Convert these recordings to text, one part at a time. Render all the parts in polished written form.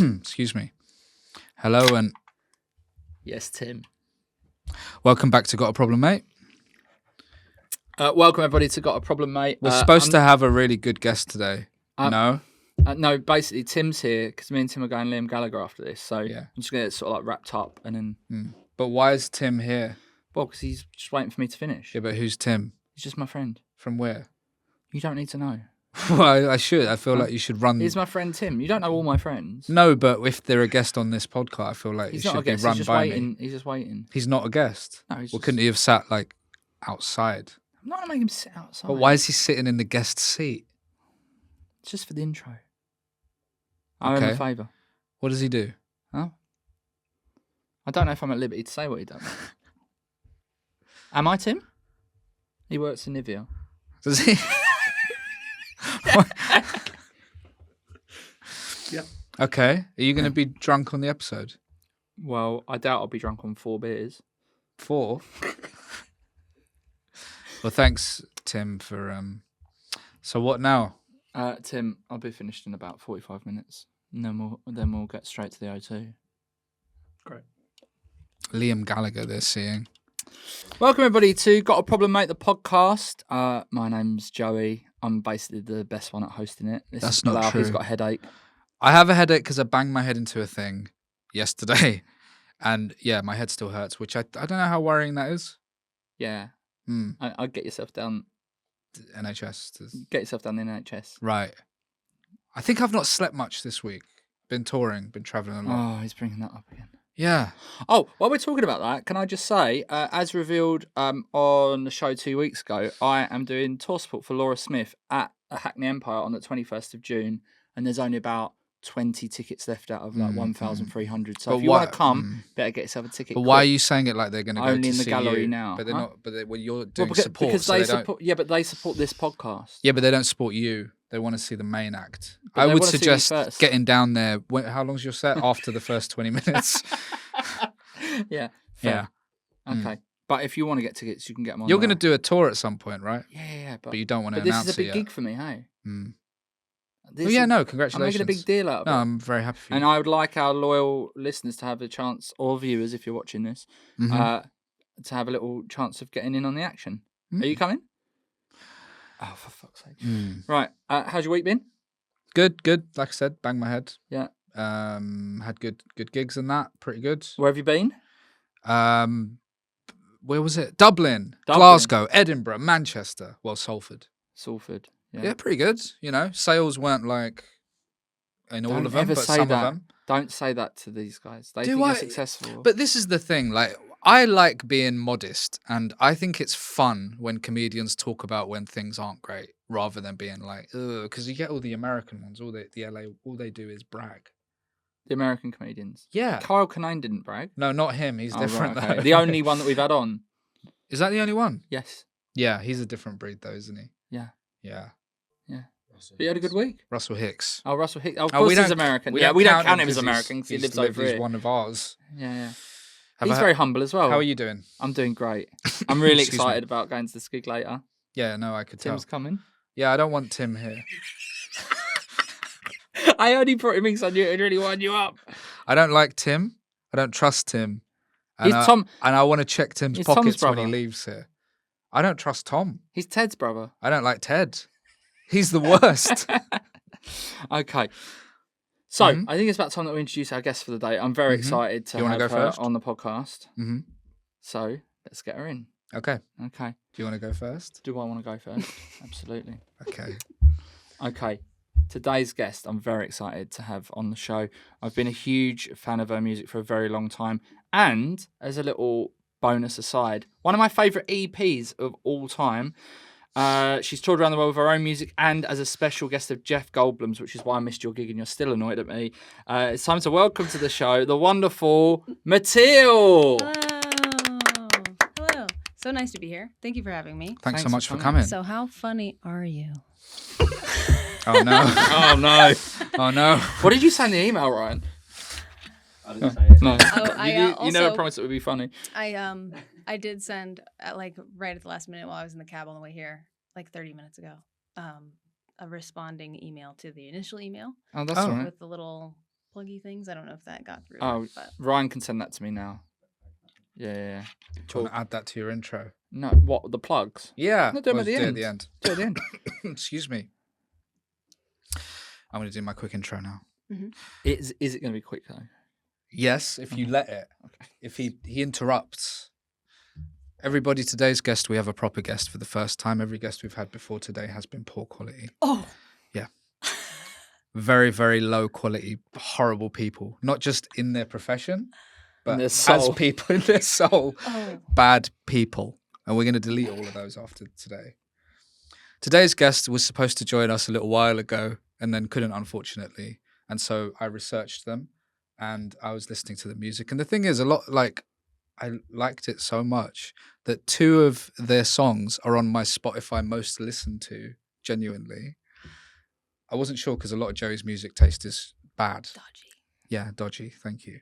Excuse me. Hello and Yes, Tim. welcome back to Got a Problem, Mate. Welcome, everybody, to Got a Problem, Mate. We're supposed to have a really good guest today. No? No, basically, Tim's here because me and Tim are going Liam Gallagher after this. So Yeah. I'm just going to get it sort of like wrapped up and then... But why is Tim here? Well, because he's just waiting for me to finish. Yeah, but who's Tim? He's just my friend. From where? You don't need to know. Well, I should. I feel like you should run... He's my friend Tim. You don't know all my friends. No, but if they're a guest on this podcast, I feel like He's you not a should be guest. run He's just by waiting. me. He's just waiting. He's not a guest? No, he's Well, just... couldn't he have sat, like, outside? I'm not going to make him sit outside. But why is he sitting in the guest seat? It's just for the intro. I owe him a favour. What does he do? Huh? I don't know if I'm at liberty to say what he does. Am I, Tim? He works in Nivea. Does he? Yeah. Okay. Are you going to be drunk on the episode? Well, I doubt I'll be drunk on 4 beers. 4? Well, thanks, Tim, for... So what now? Tim, I'll be finished in about 45 minutes. And then we'll get straight to the O2. Great. Liam Gallagher they're seeing. Welcome, everybody, to Got a Problem, Mate, the podcast. My name's Joey. I'm basically the best one at hosting it. This That's is not Bilal. true. He's got a headache. I have a headache because I banged my head into a thing yesterday. And yeah, my head still hurts, which I don't know how worrying that is. Yeah. I'd get yourself down. NHS. Get yourself down the NHS. Right. I think I've not slept much this week. Been touring, been travelling a lot. Oh, he's bringing that up again. Yeah. Oh, while we're talking about that, can I just say, as revealed on the show 2 weeks ago, I am doing tour support for Laura Smith at Hackney Empire on the 21st of June, and there's only about 20 tickets left out of like 1,300. So But if you want to come, better get yourself a ticket. But quick. why are you saying it like they're going to go Only to in the see gallery you? now? But they're Huh? not. But well, you're doing because, support, because so they they support. don't. Yeah, but they support this podcast. Yeah, but they don't support you. They want to see the main act. But I they would wanna see me suggest first. getting down there. How long's your set? After the first 20 minutes. Yeah. Fair. Yeah. Okay. But if you want to get tickets, you can get them on. You're going to do a tour at some point, right? Yeah. But you don't want to But this announce is a big it gig for me, hey. Well, yeah, no, I'm congratulations. making a big deal out of it. No, I'm very happy for you. And I would like our loyal listeners to have a chance, or viewers, if you're watching this, to have a little chance of getting in on the action. Are you coming? Oh, for fuck's sake. Right. How's your week been? Good. Like I said, banged my head. Yeah. Had good gigs and that. Pretty good. Where have you been? Where was it? Dublin, Glasgow, Edinburgh, Manchester. Well, Salford. Salford. Yeah, pretty good. You know, sales weren't like in all of them, but some of them. Don't say that to these guys. They Do think I? you're successful. But this is the thing. Like, I like being modest, and I think it's fun when comedians talk about when things aren't great, rather than being like, ugh, because you get all the American ones, all the LA, all they do is brag. The American comedians. Yeah. Kyle Kinane didn't brag. No, not him. He's different. Right, okay. though. The only one that we've had on. Is that the only one? Yes. Yeah, he's a different breed, though, isn't he? Yeah. Yeah. But you had a good week. Russell Hicks. Oh, Russell Hicks. Oh, of course he's American. We don't count him as American because he lives over here. He's one of ours. Yeah. He's very humble as well. How are you doing? I'm doing great. I'm really excited about going to this gig later. Yeah, no, I could tell. Tim's coming. Yeah, I don't want Tim here. I only brought him in because I knew it would really wind you up. I don't like Tim. I don't trust Tim. And He's Tom. And I want to check Tim's He's pockets Tom's when he brother. leaves here. I don't trust Tom. He's Ted's brother. I don't like Ted. He's the worst. Okay. So, I think it's about time that we introduce our guest for the day. I'm very excited to have go her first? on the podcast. Mm-hmm. So, let's get her in. Okay. Okay. Do you want to go first? Do I want to go first? Absolutely. Okay. Okay. Today's guest, I'm very excited to have on the show. I've been a huge fan of her music for a very long time. And as a little bonus aside, one of my favourite EPs of all time. She's toured around the world with her own music and as a special guest of Jeff Goldblum's, which is why I missed your gig and you're still annoyed at me. It's time to welcome to the show the wonderful Mattiel. Hello. So nice to be here. Thank you for having me. Thanks so much for coming. So how funny are you? Oh, no. Oh, no. Oh, no. What did you say in the email, Ryan? I didn't say it. No. Oh, you never promised it would be funny. I did send right at the last minute while I was in the cab on the way here, like 30 minutes ago, a responding email to the initial email. Oh, that's all right. With the little pluggy things. I don't know if that got through. Oh, but Ryan can send that to me now. Yeah. Do you want to add that to your intro? No, what, the plugs? Yeah. No, do them Or at the do it end. at the end. Do it at the end. Excuse me. I'm going to do my quick intro now. Is it going to be quick, though? Yes, if you let it. Okay. If he interrupts. Everybody, today's guest, we have a proper guest for the first time. Every guest we've had before today has been poor quality. oh, Very, very low quality, horrible people. Not just in their profession, but their as soul. people in their soul. oh, Bad people. And we're going to delete all of those after today. Today's guest was supposed to join us a little while ago and then couldn't, unfortunately. And so I researched them and I was listening to the music. And the thing is, I liked it so much that 2 of their songs are on my Spotify most listened to, genuinely. I wasn't sure because a lot of Joey's music taste is bad. dodgy. Yeah, dodgy. Thank you.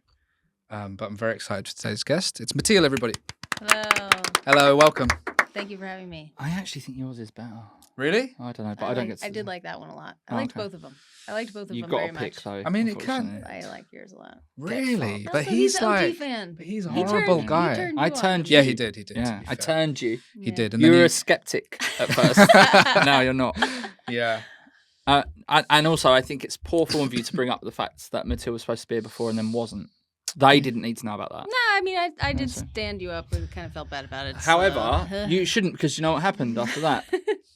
But I'm very excited for today's guest. It's Mattiel, everybody. Hello. Hello, welcome. Thank you for having me. I actually think yours is better. Really? I don't know, but I don't get to... I did like that one a lot. I Oh, liked okay. both of them. I liked both of You've them got very to pick, much. though. I mean, it can- unfortunately. I like yours a lot. Really? Also, But he's an OG like, fan. but he's a He horrible turned- guy. He turned I you on. turned Yeah, you. he did. To Yeah, be I fair. turned you. He Yeah. did. And You then were he, a skeptic at first. Now you're not. yeah. And also, I think it's poor form of you to bring up the fact that Mattiel was supposed to be here before and then wasn't. They didn't need to know about that. No, I mean, I did Also. stand you up. We kind of felt bad about it. However, so. you shouldn't, because you know what happened after that.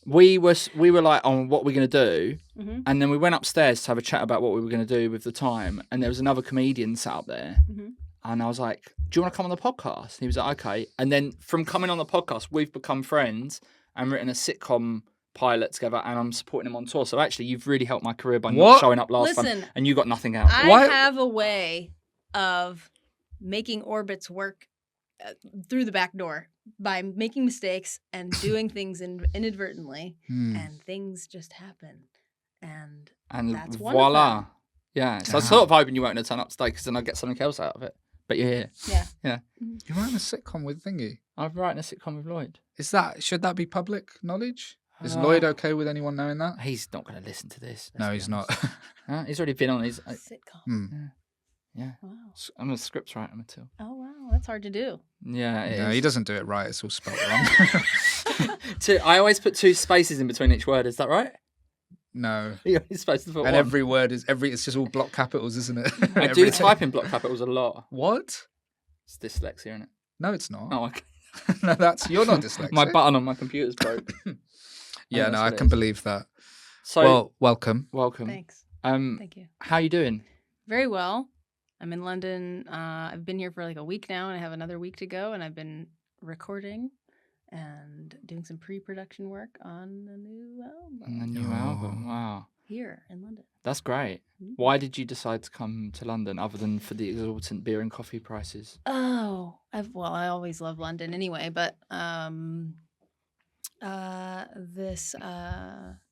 We were like, on what we're going to do, Mhm. and then we went upstairs to have a chat about what we were going to do with the time. And there was another comedian sat up there, Mhm. and I was like, "Do you want to come on the podcast?" And he was like, "Okay." And then from coming on the podcast, we've become friends and written a sitcom pilot together, and I'm supporting him on tour. So actually, you've really helped my career by not What? showing up last time, Listen, and you got nothing out of it. I Why- have a way of making orbits work through the back door by making mistakes and doing things inadvertently, Hmm. and things just happen. And And That's one of voila. them. Yeah. So I was Wow. sort of hoping you weren't going to turn up today because then I'd get something else out of it. But you're here. yeah, You're writing a sitcom with Thingy. I'm writing a sitcom with Lloyd. Should that be public knowledge? Is Uh, Lloyd okay with anyone knowing that? He's not going to listen to this. No, let's be he's not. honest. Huh? He's already been on his. sitcom. Hmm. Yeah. Wow. I'm a script writer, Mattiel. Oh wow, that's hard to do. Yeah, it No, is. he doesn't do it right. It's all spelled wrong. I always put 2 spaces in between each word. Is that right? No. You're supposed to put And one. every word is it's just all block capitals, isn't it? I do type in block capitals a lot. What? It's dyslexia, isn't it? No, it's not. Oh, okay. No, you're not dyslexic. My button on my computer's broke. Yeah, that's no, what I it can is. believe that. So, Well, welcome. welcome. Thanks. Thank you. How you doing? Very well. I'm in London. I've been here for like a week now, and I have another week to go. And I've been recording and doing some pre-production work on the new album And the new Oh. album. Wow. here in London. That's great. Mhm. Why did you decide to come to London other than for the exorbitant beer and coffee prices? Oh, I always love London anyway, but this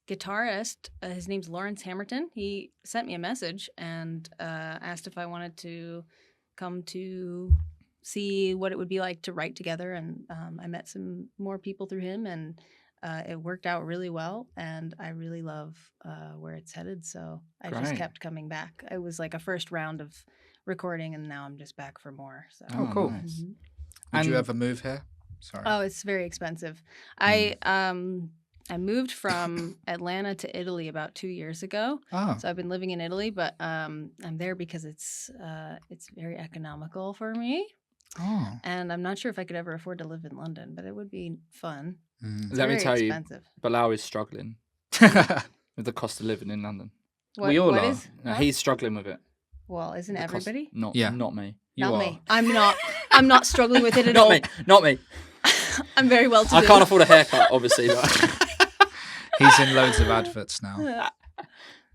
guitarist, his name's Lawrence Hammerton. He sent me a message and asked if I wanted to come to see what it would be like to write together. And I met some more people through him, and it worked out really well. And I really love where it's headed. So I just Great. kept coming back. It was like a first round of recording, and now I'm just back for more. So. Oh, cool. Nice. Mhm. Would you And- ever move here? Sorry. Oh, it's very expensive. I moved from Atlanta to Italy about 2 years ago. Oh, So I've been living in Italy, but I'm there because it's very economical for me, oh. and I'm not sure if I could ever afford to live in London, but it would be fun. Mm. It's Let me very tell you, expensive. Bilal is struggling with the cost of living in London. We all what are. is- No, what? he's struggling with it. Well, isn't The cost- everybody? Not, Yeah. not me. You Not are. me. I'm not struggling with it at Not all. me. Not me. I'm very well to do. I can't afford a haircut, obviously. But He's in loads of adverts now.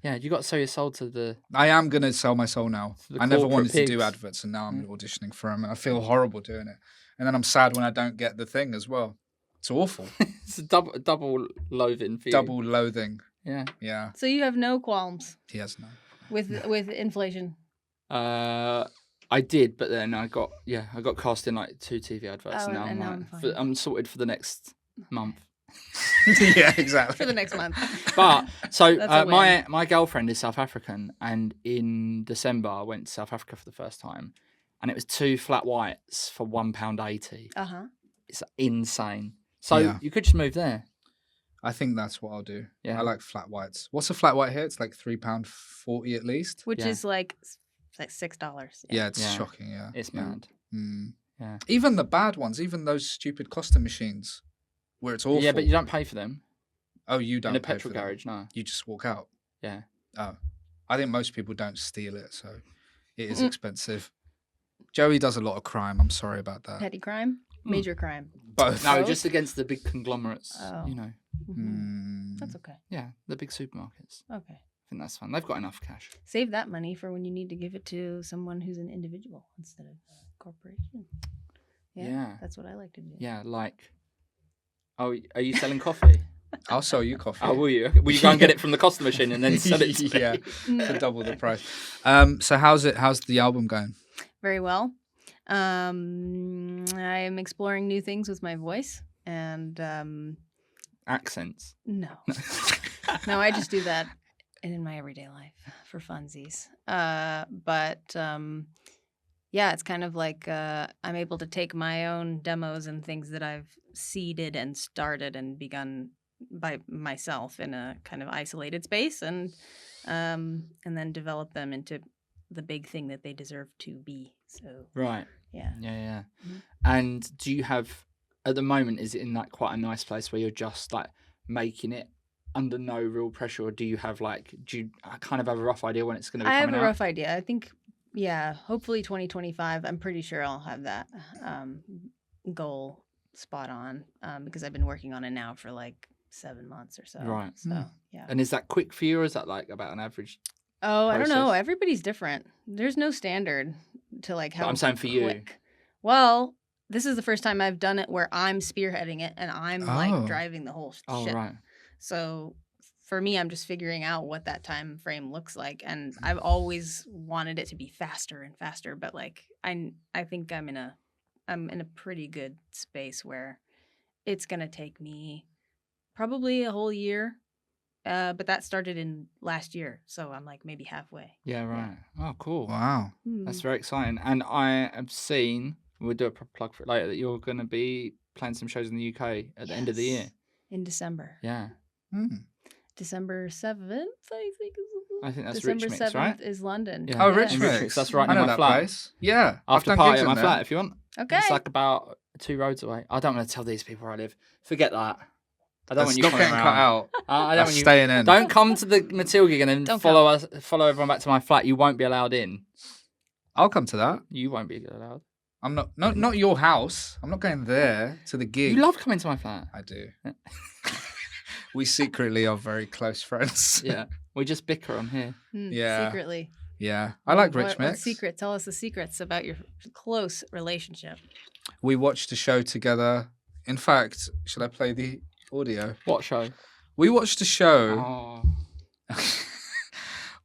yeah, you got to sell your soul to the. I am going to sell my soul now. The I never corporate wanted to do pigs. adverts, and now I'm auditioning for them, and I feel horrible doing it. And then I'm sad when I don't get the thing as well. It's awful. It's a double loathing for you. Double loathing. Yeah. Yeah, So you have no qualms he has no. with inflation. I did, but then I got cast in like 2 TV adverts, Oh, and now and I'm now like, I'm fine. I'm sorted for the next month. Yeah, exactly. for the next month. But so That's a my girlfriend is South African, and in December I went to South Africa for the first time, and it was 2 flat whites for £1.80. It's insane. So Yeah. you could just move there. I think that's what I'll do. Yeah. I like flat whites. What's a flat white here? It's like £3.40 at least. Which Yeah. is like $6. Yeah, it's Yeah. shocking. Yeah, It's yeah. mad. Mm. Yeah. Even the bad ones, even those stupid Costa machines, where it's awful. Yeah, but you don't pay for them Oh, you don't in a pay petrol for them. garage. No. You just walk out. Yeah. Oh, I think most people don't steal it, so it is expensive. Joey does a lot of crime. I'm sorry about that. Petty crime, major crime. Both. No, Both? just against the big conglomerates. Oh. You know. Mm. That's okay. Yeah, the big supermarkets. Okay. I think that's fun. They've got enough cash. Save that money for when you need to give it to someone who's an individual instead of a corporation. Yeah. That's what I like to do. Yeah, like. Oh, are you selling coffee? I'll sell you coffee. Oh, will you? Will you go and get it from the Costa machine and then sell it to me? Yeah, for double the price. So how's the album going? Very well. I am exploring new things with my voice, and Accents. no, no, I just do that in my everyday life for funsies. But yeah, it's kind of like I'm able to take my own demos and things that I've seeded and started and begun by myself in a kind of isolated space, and then develop them into the big thing that they deserve to be. So Right. yeah. Yeah. Mhm. And do you have, at the moment, is it in like quite a nice place where you're just like making it under no real pressure, or do you have like, do you kind of have a rough idea when it's going to be I have coming a out? rough idea. I think, yeah, hopefully 2025. I'm pretty sure I'll have that goal spot on because I've been working on it now for like 7 months or so. Right. So, yeah. And is that quick for you, or is that like about an average? Oh, I don't know. process? Everybody's different. There's no standard to like how I'm saying for you. quick. Well, this is the first time I've done it where I'm spearheading it and I'm Oh. like driving the whole Oh, shit. right. So for me, I'm just figuring out what that time frame looks like, and I've always wanted it to be faster and faster. But like, I think I'm in a pretty good space where it's gonna take me probably a whole year. But that started in last year, so I'm like maybe halfway. Yeah, right. Oh, cool. Wow. That's very exciting. And I have seen, we'll do a proper plug for it later, that you're going to be playing some shows in the UK at the end of the year. Yes. In December. Yeah. Mm. December 7th, I think. I think that's December Rich Mix, right? is London. Yeah. Oh, Yeah. Rich In Mix. Rich Mix, that's right I near know my that flat. place. Yeah. I've After done party gigs at in my there. flat, if you want. Okay. It's like about 2 roads away. I don't want to tell these people where I live. Forget that. I don't That's want you not coming getting around. cut out. I don't That's want you. staying in. Don't come to the Mattiel gig and then Don't follow everyone back to my flat. You won't be allowed in. I'll come to that. You won't be allowed. I'm not your house. I'm not going there to the gig. You love coming to my flat. I do. We secretly are very close friends. Yeah. We just bicker on here. Yeah. Secretly. Yeah. I like Rich What Mix. secret? Tell us the secrets about your close relationship. We watched a show together. In fact, should I play the audio? What show? We watched a show. Oh.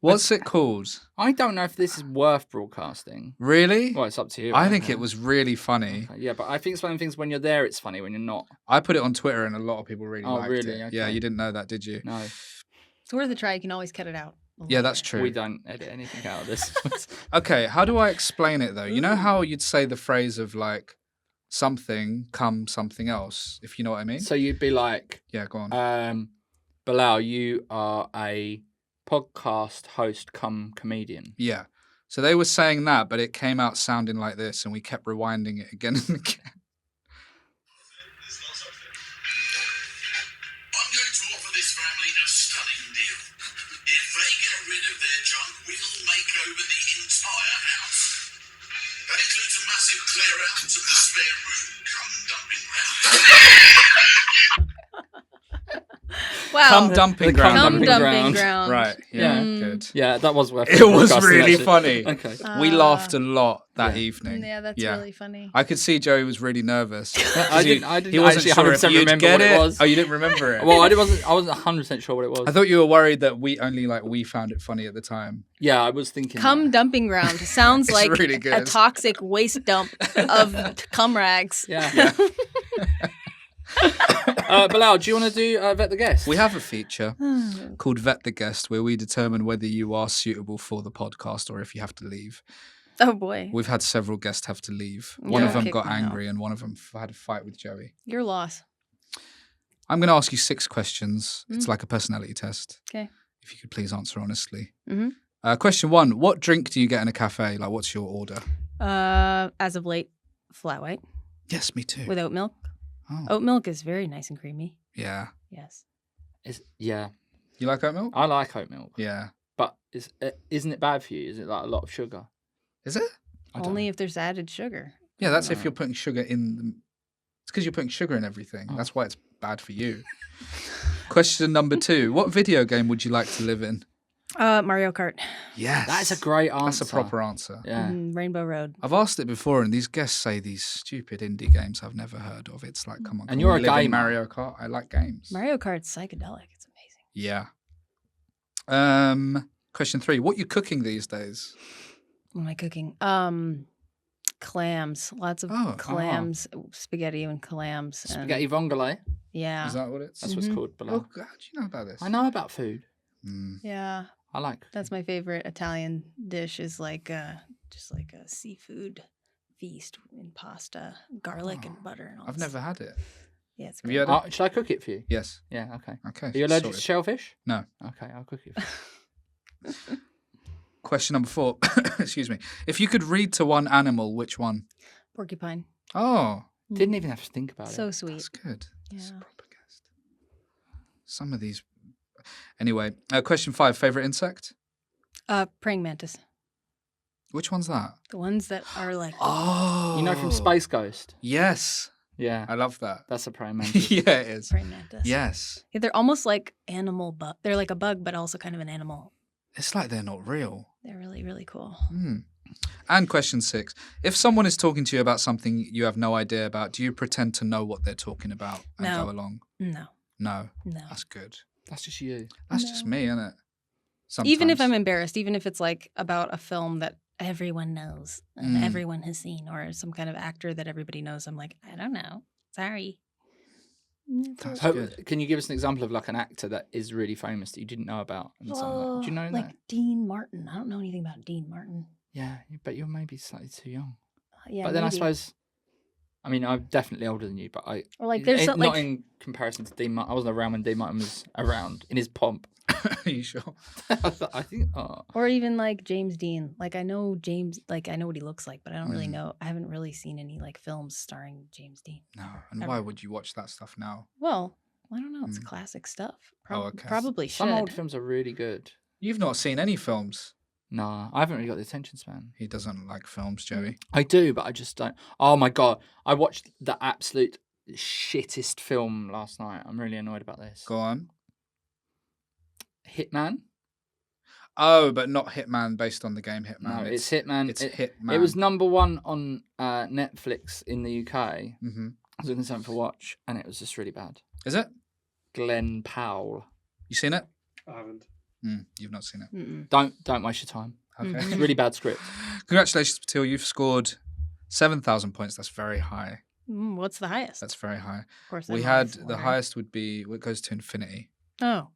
What's it called? I don't know if this is worth broadcasting. Really? Well, it's up to you. I think it was really funny. Okay, yeah, but I think it's one of the things when you're there, it's funny. When you're not, I put it on Twitter and a lot of people really Oh, liked really? it. Yeah, Okay. you didn't know that, did you? no, It's worth a try. You can always cut it out. Yeah, that's later. true. we don't edit anything out of this. Okay, how do I explain it though? You know how you'd say the phrase of like something come something else, if you know what I mean? So you'd be like, Yeah, go on. Bilal, you are a podcast host cum comedian. Yeah. So they were saying that, but it came out sounding like this, and we kept rewinding it again and again. I'm going to offer this family a stunning deal. If they get rid of their junk, we'll make over the entire house. That includes a massive clear out of the spare room, come dumping ground. Wow. Come dumping the ground. Cum dumping dumping ground. ground. Right. Yeah. Mm. Good. Yeah, that was worth. It was broadcasting, really actually. funny. Okay. We laughed a lot that Yeah. evening. Yeah, that's really funny. I could see Joey was really nervous. I didn't He wasn't actually sure if 100% you'd remember get what it was. Oh, you didn't remember it? Well, I wasn't 100% sure what it was. I thought you were worried that we found it funny at the time. Yeah, I was thinking. Cum that. dumping ground sounds It's like really a good. toxic waste dump of cum rags. Yeah. Bilal, do you want to do Vet the Guest? We have a feature called Vet the Guest where we determine whether you are suitable for the podcast or if you have to leave. Oh boy. We've had several guests have to leave. One of Yeah. them Kick got me out. angry and one of them had a fight with Joey. Your loss. I'm going to ask you 6 questions. It's like a personality test. Okay. If you could please answer honestly. Mm-hmm. Question 1. What drink do you get in a cafe? Like, what's your order? As of late, flat white Yes, me too. with oat milk. Oh, Oat milk is very nice and creamy. yeah. Yes. Yeah, You like oat milk? I like oat milk. Yeah. But isn't it bad for you? Is it like a lot of sugar? Is it? I don't Only know. if there's added sugar. Yeah, that's No. if you're putting sugar in the... It's because you're putting sugar in everything. Oh. That's why it's bad for you. Question number 2. What video game would you like to live in? Mario Kart. Yes. That's a great answer. That's a proper answer. Yeah. Rainbow Road. I've asked it before, and these guests say these stupid indie games I've never heard of. It's like, come on. And can you're we a live in gamer. Mario Kart. I like games. Mario Kart's psychedelic. It's amazing. Yeah. Question 3. What are you cooking these days? What am I cooking? Clams. Lots of Oh. clams. Spaghetti and clams. and- Spaghetti vongole. Yeah. Is that what it's? That's what's Mhm. called. Oh, Bilal. God, do you know about this? I know about food. Mm. Yeah. I like. That's my favorite Italian dish is like just like a seafood feast in pasta, garlic and butter and all I've this never had it. Yeah, it's Have great. you had it? Should I cook it for you? Yes. Yeah. Okay. Okay. Are you allergic sorted. to shellfish? No. Okay, I'll cook it for you. Question number 4. Excuse me. If you could read to one animal, which one? Porcupine. Oh, Didn't even have to think about So it. sweet. that's good. That's a Yeah. proper guest. Some of these. Anyway, question 5. Favorite insect? Praying mantis. Which one's that? The ones that are like Oh, You know from Space Ghost? Yes, Yeah. I love that. That's a praying mantis. Yeah, it is. praying mantis. Yes, Yeah, they're almost like animal bug. They're like a bug, but also kind of an animal. it's like they're not real. They're really, really cool. Hmm. And question 6. If someone is talking to you about something you have no idea about, do you pretend to know what they're talking about and No. go along? No, No, no. that's good. That's just you. That's just No. me, isn't it? Even if Sometimes. I'm embarrassed, even if it's like about a film that everyone knows and Mm. everyone has seen, or some kind of actor that everybody knows, I'm like, I don't know. Sorry. That's Ho- good. Can you give us an example of like an actor that is really famous that you didn't know about? And something like, do you know like that? Dean Martin. I don't know anything about Dean Martin. Yeah, but you're maybe slightly too young. Yeah, but then maybe. I suppose, I mean, I'm definitely older than you, but I Or like there's some, not like in comparison to Dean Martin. I wasn't around when Dean Martin was around in his pomp. Are you sure? I think. Oh. or even like James Dean. Like I know James, like I know what he looks like, but I don't really Mm. know. I haven't really seen any like films starring James Dean. No. And I why don't- would you watch that stuff now? Well, I don't know. It's Mm. classic stuff. Oh, okay. Probably should. Some old films are really good. You've not seen any films. Nah, I haven't really got the attention span. He doesn't like films, Joey. I do, but I just don't. Oh my god, I watched the absolute shittest film last night. I'm really annoyed about this. Go on. Hitman? Oh, but not Hitman based on the game Hitman. No, it's Hitman. It's it, Hitman. it was #1 on Netflix in the UK. Mm-hmm. I was looking something for watch, and it was just really bad. Is it? Glenn Powell. You seen it? I haven't. You've not seen it. Mm-mm. Don't waste your time. Okay. It's a really bad script. Congratulations, Mattiel. You've scored 7,000 points. That's very high. What's the highest? That's very high. Of course. We I'm had always the wondering. highest would be what goes to infinity, Oh,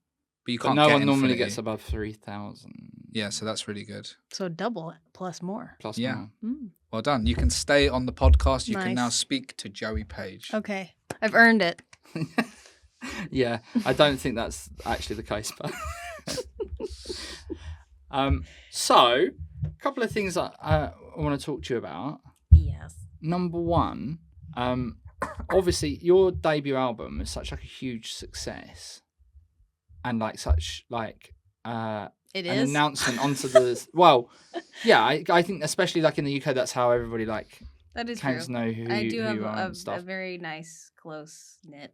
but you But can't. no get one normally infinity. gets above 3,000 Yeah, so that's really good. so double it plus more. plus Yeah. more. Mm. Well done. You can stay on the podcast. You can now Nice. speak to Joey Page. Okay, I've earned it. Yeah, I don't think that's actually the case, but so a couple of things that I want to talk to you about. Yes. Number one, obviously your debut album is such like a huge success, and like such like It an is. announcement onto the well, yeah, I think especially like in the UK that's how everybody like That is came true. to know who I do who have you are a, and stuff. a very nice, close knit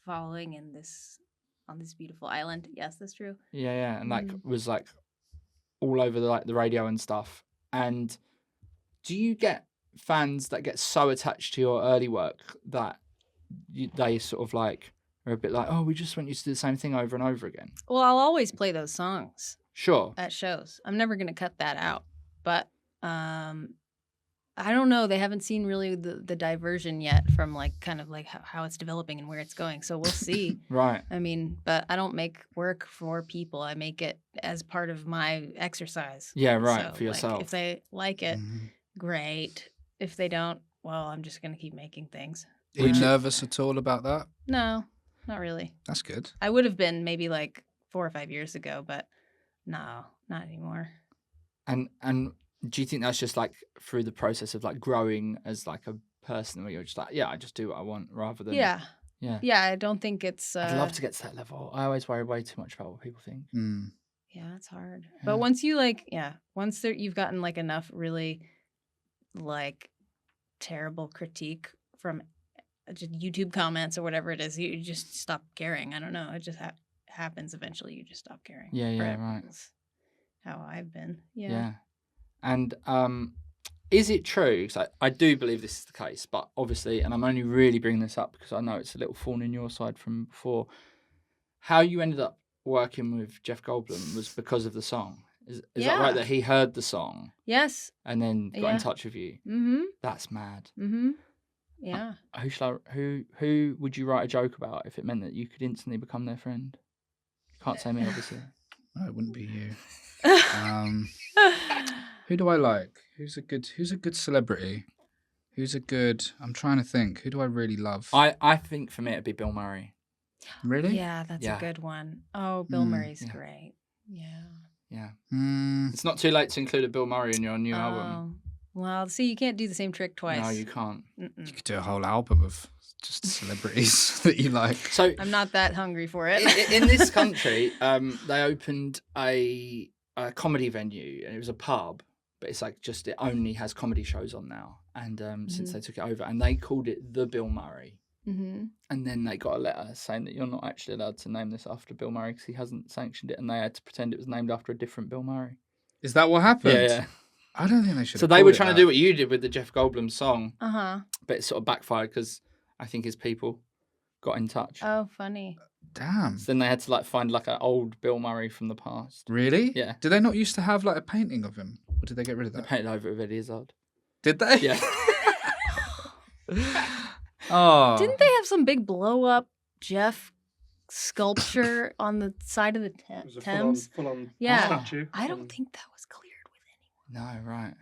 following in this on this beautiful island. Yes, that's true. Yeah, and like Mm. was like all over the radio and stuff. And do you get fans that get so attached to your early work that they sort of like are a bit like, oh, we just want you to do the same thing over and over again? Well, I'll always play those songs Sure. at shows. I'm never gonna cut that out. But I don't know. They haven't seen really the diversion yet from like kind of like how it's developing and where it's going. So we'll see. Right. I mean, but I don't make work for people. I make it as part of my exercise. Yeah, right. So, For like, yourself. if they like it, Mhm. great. If they don't, well, I'm just gonna keep making things. Are you nervous at all about that? No, not really. That's good. I would have been maybe like 4 or 5 years ago, but no, not anymore. And do you think that's just like through the process of like growing as like a person where you're just like, yeah, I just do what I want rather than Yeah. Yeah. Yeah, I don't think it's. I'd love to get to that level. I always worry way too much about what people think. Mm. Yeah, it's hard. Yeah. But once you once you've gotten like enough really like terrible critique from just YouTube comments or whatever it is, you just stop caring. I don't know. It just happens eventually. You just stop caring. Yeah, yeah, right. That's how I've been. Yeah. Yeah. And is it true? So I do believe this is the case, but obviously, and I'm only really bringing this up because I know it's a little thorn in your side from before. How you ended up working with Jeff Goldblum was because of the song. Is that right? That he heard the song Yes. and then got Yeah. in touch with you? Mm-hmm. That's mad. Mm-hmm. Yeah. Who would you write a joke about if it meant that you could instantly become their friend? You can't say me, obviously. No, it wouldn't be you. Who do I like? Who's a good celebrity? I'm trying to think. Who do I really love? I think for me it'd be Bill Murray. Really? Yeah, that's Yeah. a good one. Oh, Bill Murray's yeah. great. Yeah. Yeah. Mm, It's not too late to include a Bill Murray in your new album. Well, see, you can't do the same trick twice. No, you can't. Mm-mm. you could do a whole album of just celebrities that you like. So I'm not that hungry for it. in this country, they opened a comedy venue and it was a pub, but it's like just it only has comedy shows on now. And since they took it over, and they called it the Bill Murray. Mm-hmm. And then they got a letter saying that you're not actually allowed to name this after Bill Murray because he hasn't sanctioned it, and they had to pretend it was named after a different Bill Murray. Is that what happened? Yeah. I don't think they should. So they were trying to do what you did with the Jeff Goldblum song, Uh-huh. but it sort of backfired because I think his people got in touch. Oh, funny. Damn. So then they had to like find like an old Bill Murray from the past. Really? Yeah. Did they not used to have like a painting of him, or did they get rid of They that? painted over it with Eddie Izzard. Did they? Yeah. Oh. Didn't they have some big blow up Jeff sculpture on the side of the It was a Thames? full-on Yeah. statue. I don't think that was cleared with anyone. No, right.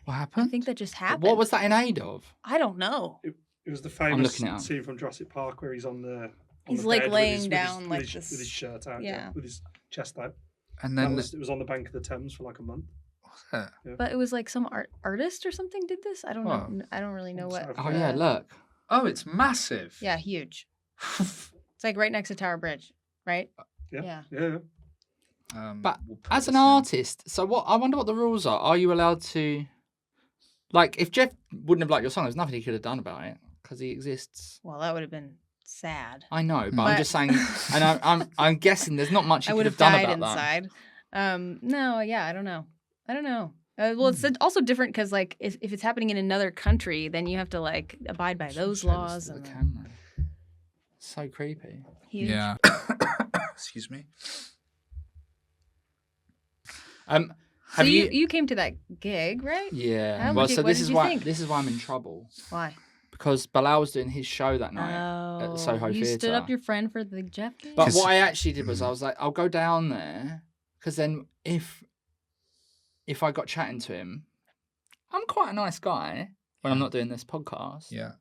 What I happened? think that just happened. What was that in aid of? I don't know. It was the I'm famous looking it up. scene from Jurassic Park where he's on the. He's, the like, bed laying with his, down with like his, this. with his shirt out, Yeah. with his chest out. And That then it was on the bank of the Thames for like a month. what's that? But it was like some artist or something did this. I don't know. Oh. I don't really know what. Sorry. Oh yeah, look. Oh, it's massive. Yeah, huge. It's like right next to Tower Bridge, right? Yeah. Yeah. Yeah. But we'll put as an this in. artist, so what? I wonder what the rules are. Are you allowed to, like, if Jeff wouldn't have liked your song, there's nothing he could have done about it because he exists. Well, that would have been sad. I know, but But- I'm just saying, and I'm guessing there's not much he I could would have have done died about that. inside. No, yeah, I don't know. Well, it's also different because, like, if it's happening in another country, then you have to like abide by those Show this laws. to the And camera. So creepy. huge. Yeah. Excuse me. So Have you came to that gig, right? Yeah. How Well, did- so what this did is you why think? I'm in trouble Why? because Bilal was doing his show that night Oh, at the Soho you Theatre. stood up your friend for the Jeff gig. But 'Cause- what I actually did was I was like, I'll go down there because then if I got chatting to him, I'm quite a nice guy when I'm not doing this podcast. Yeah.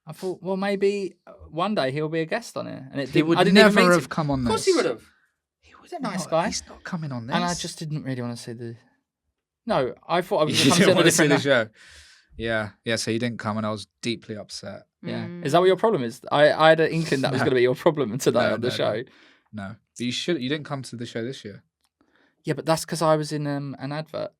I thought, well, maybe one day he'll be a guest on it, and it He didn't, would I didn't even never meet have him. come on Of this. course he would have. He was a nice No, guy, He's not coming on this. and I just didn't really want to see the. No, I thought I was You going to didn't come want to to see a the different. show. Yeah. Yeah. So you didn't come, and I was deeply upset. Yeah, Mm. is that what your problem is? I had an inkling that was No. going to be your problem today No, on the no, show. No. But you should. You didn't come to the show this year. Yeah, but that's because I was in an advert.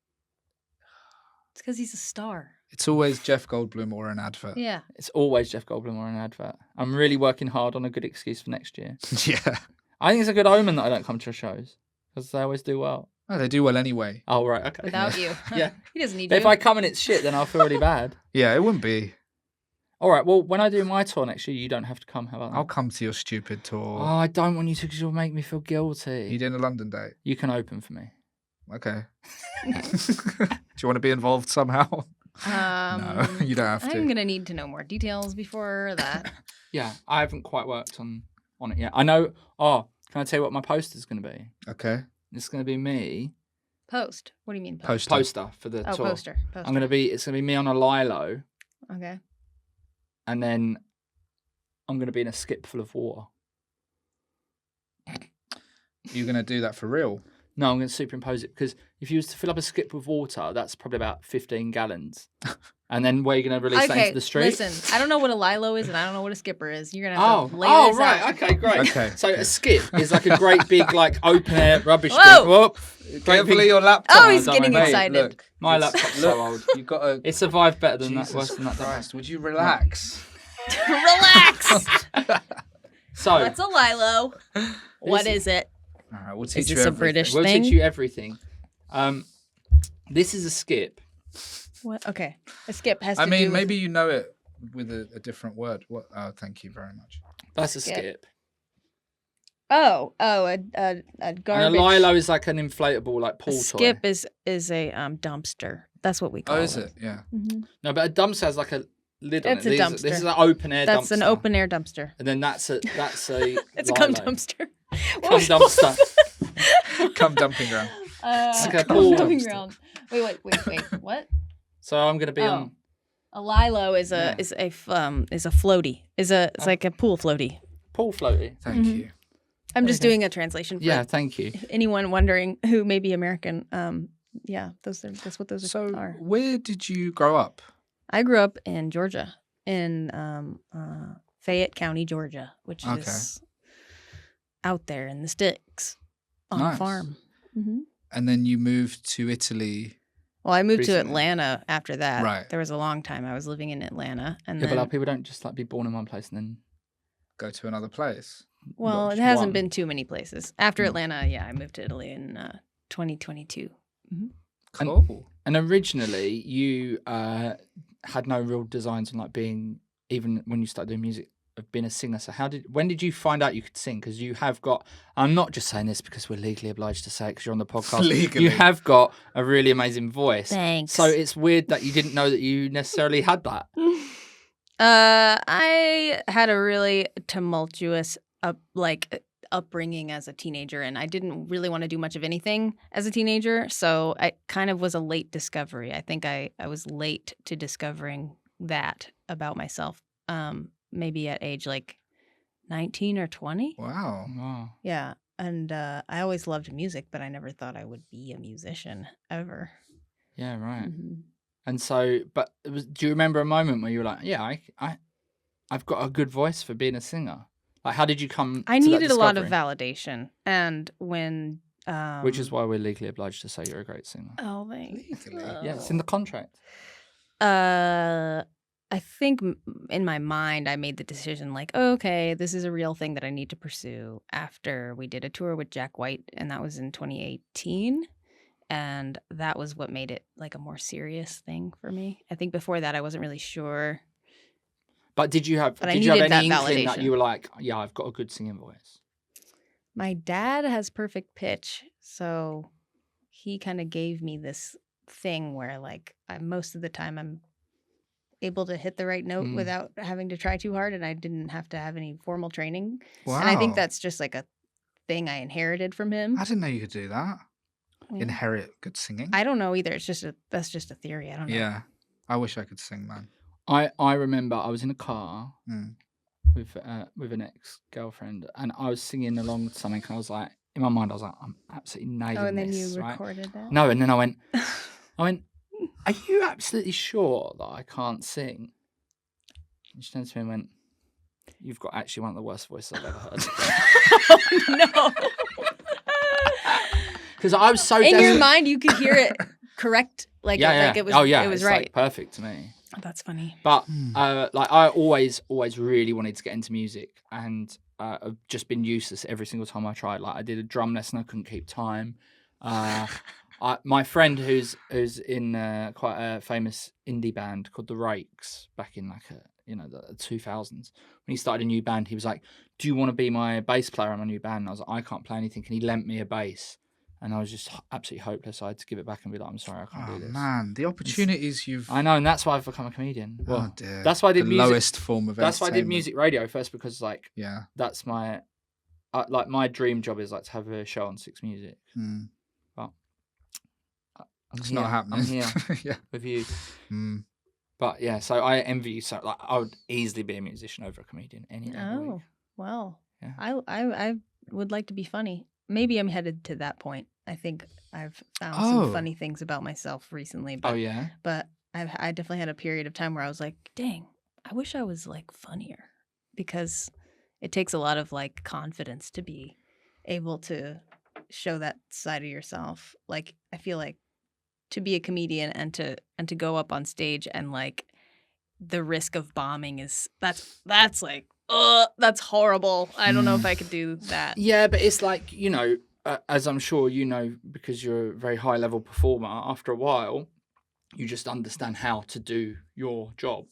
It's because he's a star. It's always Jeff Goldblum or an advert. Yeah. It's always Jeff Goldblum or an advert. I'm really working hard on a good excuse for next year. Yeah. I think it's a good omen that I don't come to your shows because they always do well. Oh, they do well anyway. Oh, right. Okay. Without you. Yeah. He doesn't need But you. if I come and it's shit, then I'll feel really bad. Yeah, it wouldn't be. All right. Well, when I do my tour next year, you don't have to come. How about that? I'll come to your stupid tour. Oh, I don't want you to because you'll make me feel guilty. You doing a London date? You can open for me. Okay. Do you want to be involved somehow? No, you don't have to. I'm gonna need to know more details before that. Yeah, I haven't quite worked on it yet. I know. Oh, can I tell you what my poster's going to be? Okay. It's going to be me. Post. What do you mean post? Poster for the Oh, tour. poster. It's going to be me on a lilo, Okay. and then I'm going to be in a skip full of water. You're gonna do that for real? No, I'm going to superimpose it because if you was to fill up a skip with water, that's probably about 15 gallons. And then where are you going to release that into the street? Listen, I don't know what a lilo is and I don't know what a skipper is. You're gonna have to lay this right, out. okay, great. Okay. So a skip is like a great big like open air rubbish bin. Whoa! Whoop. Carefully, your laptop. Oh, he's don't getting worry. excited. Look, My it's- laptop's look, so old. You got to. It survived better than that. Jesus Worse than that. Christ! Would you relax? Relax. So What's a lilo? What is it? All right, we'll teach Is you this a everything. British we'll thing? teach you everything. This is a skip. What? Okay. A skip has to I do mean, with... maybe you know it with a different word. What? Oh, thank you very much. That's a Skip. skip. a garbage. And a lilo is like an inflatable like A pool skip toy. is a dumpster. That's what we call Oh, it. is it? Yeah. Mhm. No, but a dumpster has like a lid on It's it. a This dumpster. is an open air dumpster. That's an open air dumpster. And then that's a It's a cum lilo. dumpster. Cum dumpster. Come dumping ground. like a cum pool dumping dumpster. ground. Wait. What? So I'm gonna be on A lilo is Yeah. a floaty. It's like a pool floaty. pool floaty. Thank Mhm. you. I'm just doing a translation for Yeah, thank you. anyone wondering who may be American. Yeah, that's what those So, are. where did you grow up? I grew up in Georgia, in Fayette County, Georgia, which Okay. is out there in the sticks on a Nice. farm. hmm And then you moved to Italy. Well, I moved to Recently. Atlanta after that. Right. There was a long time I was living in Atlanta, and Yeah, then but like people don't just like be born in one place and then Go to another place. well, Well, it just hasn't one. been too many places. After Mm. Atlanta, yeah, I moved to Italy in 2022. Cool. And originally, you had no real designs on like being, even when you started doing music, of being a singer. So when did you find out you could sing? Because you have got, I'm not just saying this because we're legally obliged to say it because you're on the podcast. Legally. You have got a really amazing voice. Thanks. So it's weird that you didn't know that you necessarily had that. I had a really tumultuous upbringing as a teenager, and I didn't really want to do much of anything as a teenager. So I kind of was a late discovery. I think I was late to discovering that about myself. Maybe at age like 19 or 20. Wow. Wow. Yeah. And I always loved music, but I never thought I would be a musician ever. Yeah, right. Mhm. And so, but do you remember a moment where you were like, yeah, I've got a good voice for being a singer? Like, how did you come I to that needed a lot of discovery? validation. And when. Which is why we're legally obliged to say you're a great singer. Oh, thanks. Legally? Yeah, it's in the contract. I think in my mind, I made the decision like, okay, this is a real thing that I need to pursue after we did a tour with Jack White, and that was in 2018. And that was what made it like a more serious thing for me. I think before that, I wasn't really sure. But did you have But I did you have needed any that inkling that validation. you were like, yeah, I've got a good singing voice? My dad has perfect pitch, so he kind of gave me this thing where like most of the time I'm able to hit the right note Mm. without having to try too hard, and I didn't have to have any formal training. Wow. And I think that's just like a thing I inherited from him. I didn't know you could do that. Yeah. Inherit good singing. I don't know either. That's just a theory. I don't know. Yeah. I wish I could sing, man. I remember I was in a car Mm. with an ex-girlfriend, and I was singing along to something, and I was like, in my mind, I was like, I'm absolutely nailing Oh, and then this, you right? recorded that. No, and then I went, are you absolutely sure that I can't sing? And she turned to me and went, you've got actually one of the worst voices I've ever heard. No. Because I was so In your desperate. mind, you could hear it correct. Like, yeah. it was. Oh yeah, It was it's right. like perfect to me. That's funny. But Hmm. like I always really wanted to get into music, and I've just been useless every single time I tried. Like I did a drum lesson, I couldn't keep time. My friend who's in quite a famous indie band called The Rakes back in like the 2000s. When he started a new band, he was like, "Do you want to be my bass player in my new band?" And I was like, "I can't play anything." And he lent me a bass, and I was just absolutely hopeless. I had to give it back and be like, I'm sorry, I can't Oh do this. man, the opportunities you've. I know, and that's why I've become a comedian. Well, Oh dear. that's why I did the music. lowest form of That's why I did entertainment. music radio first, because like Yeah. that's my like my dream job is like to have a show on Six Music. Mm. But It's not happening. I'm here Yeah. with you. Mm. But yeah, so I envy you. So like, I would easily be a musician over a comedian any day of the week. Oh, well. Yeah. I would like to be funny. Maybe I'm headed to that point. I think I've found Oh. some funny things about myself recently. But, Oh yeah. But I definitely had a period of time where I was like, dang, I wish I was like funnier, because it takes a lot of like confidence to be able to show that side of yourself. Like, I feel like to be a comedian and to go up on stage and like the risk of bombing is that's like that's horrible. I don't know if I could do that. Yeah, but it's like, you know, as I'm sure you know, because you're a very high level performer, after a while, you just understand how to do your job.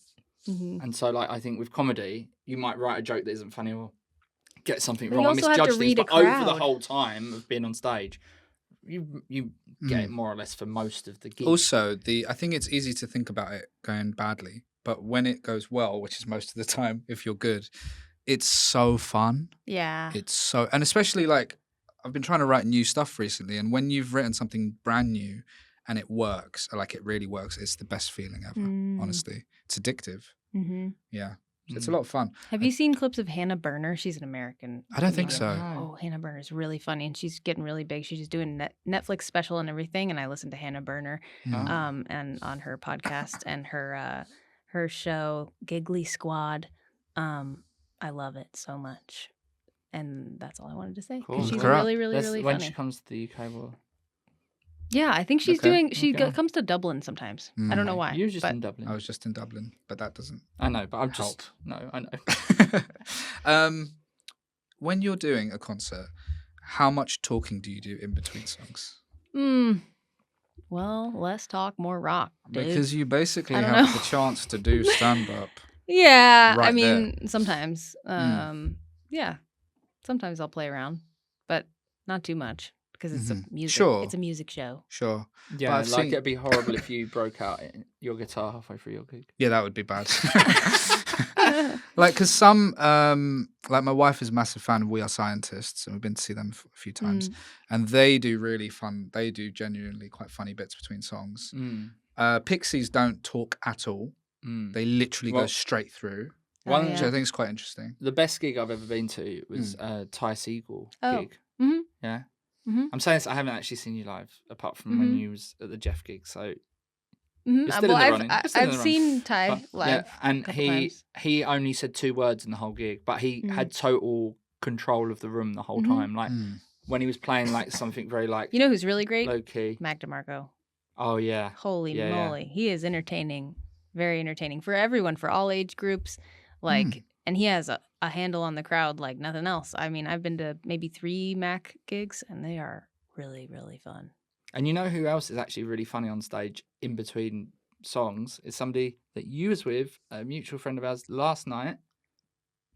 Mhm. And so, like, I think with comedy, you might write a joke that isn't funny or get something But wrong you or also have to misjudge things, read a but over the crowd. whole time of being on stage, you get it more or less for most of the gigs. Also, I think it's easy to think about it going badly, but when it goes well, which is most of the time, if you're good, it's so fun. Yeah. It's so, and especially like I've been trying to write new stuff recently, and when you've written something brand new and it works, like it really works, it's the best feeling ever. Honestly, it's addictive. Mm-hmm. Yeah, so it's a lot of fun. Have you seen clips of Hannah Berner? She's an American. I don't think comedian. so. No. Oh, Hannah Berner is really funny, and she's getting really big. She's just doing Netflix special and everything. And I listen to Hannah Berner, Mm. and on her podcast and her show Giggly Squad. I love it so much, and that's all I wanted to say. 'Cause Cool. she's Look her up. really, really, Let's- really when funny. she comes to the UK, well, Yeah, I think she's Okay. doing. She Okay. comes to Dublin sometimes. I don't know why. you were just but in Dublin. I was just in Dublin, but that doesn't. I know, but I'm help. just no, I know. When you're doing a concert, how much talking do you do in between songs? Well, less talk, more rock. Dude. Because you basically I don't have know. the chance to do stand up. Yeah, I right mean, sometimes. Mm. Yeah, sometimes I'll play around, but not too much because it's a music. Sure. It's a music show. Sure. Yeah, I've like seen- it'd be horrible if you broke out your guitar halfway through your gig. Yeah, that would be bad. Like, because some, like my wife is a massive fan of We Are Scientists, and we've been to see them a few times, and they do really fun, they do genuinely quite funny bits between songs. Pixies don't talk at all. They literally go Well, straight through, One, Oh, which yeah. I think is quite interesting. the best gig I've ever been to was Ty Segall Oh. gig. Mhm. Yeah. Mhm. I'm saying this, I haven't actually seen you live apart from when you was at the Jeff gig. So Mhm. You're still in Well, the I've running. You're still in I've the running. seen Ty but, live. yeah, and couple he times. he only said 2 words in the whole gig, but he had total control of the room the whole Mhm. time. Like when he was playing like something very like You know who's really great? low key. Mac DeMarco. Oh yeah. Holy Yeah, yeah. moly, he is entertaining, very entertaining for everyone, for all age groups. Like, and he has a handle on the crowd like nothing else. I mean, I've been to maybe 3 Mac gigs, and they are really, really fun. And you know who else is actually really funny on stage in between songs is somebody that you was with, a mutual friend of ours last night,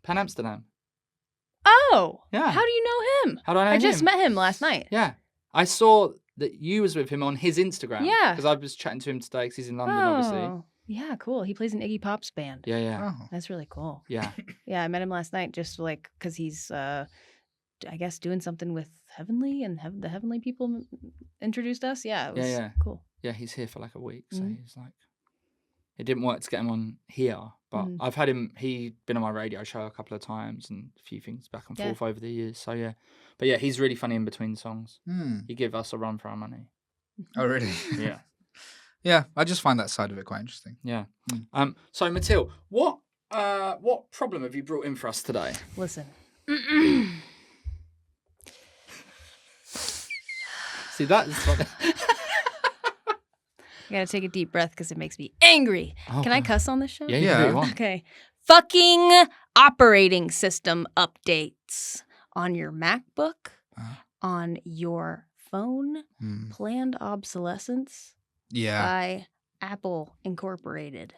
Pan Amsterdam. Oh, Yeah. How do you know him? How do I know I just him? met him last night. Yeah. I saw that you was with him on his Instagram. Yeah. Because I was chatting to him today because he's in London, obviously. Oh, yeah, cool. He plays in Iggy Pop's band. Yeah, yeah. Oh. That's really cool. Yeah. Yeah, I met him last night just like because he's, I guess, doing something with Heavenly, and the Heavenly people introduced us. Yeah, it was Yeah. cool. Yeah, he's here for like a week. So Mhm. he's like, it didn't work to get him on here, but Mhm. I've had him, he'd been on my radio show a couple of times and a few things back and Yeah. forth over the years. So yeah. But yeah, he's really funny in between songs. Hmm. He give us a run for our money. Oh, really? Yeah. Yeah, I just find that side of it quite interesting. Yeah. So Mattiel, what problem have you brought in for us today? Listen. See, that's funny. I gotta take a deep breath because it makes me angry. Can I cuss on this show? Yeah, you Yeah. can do what you want. Okay. Fucking operating system updates on your MacBook, on your phone, planned obsolescence Yeah. by Apple Incorporated.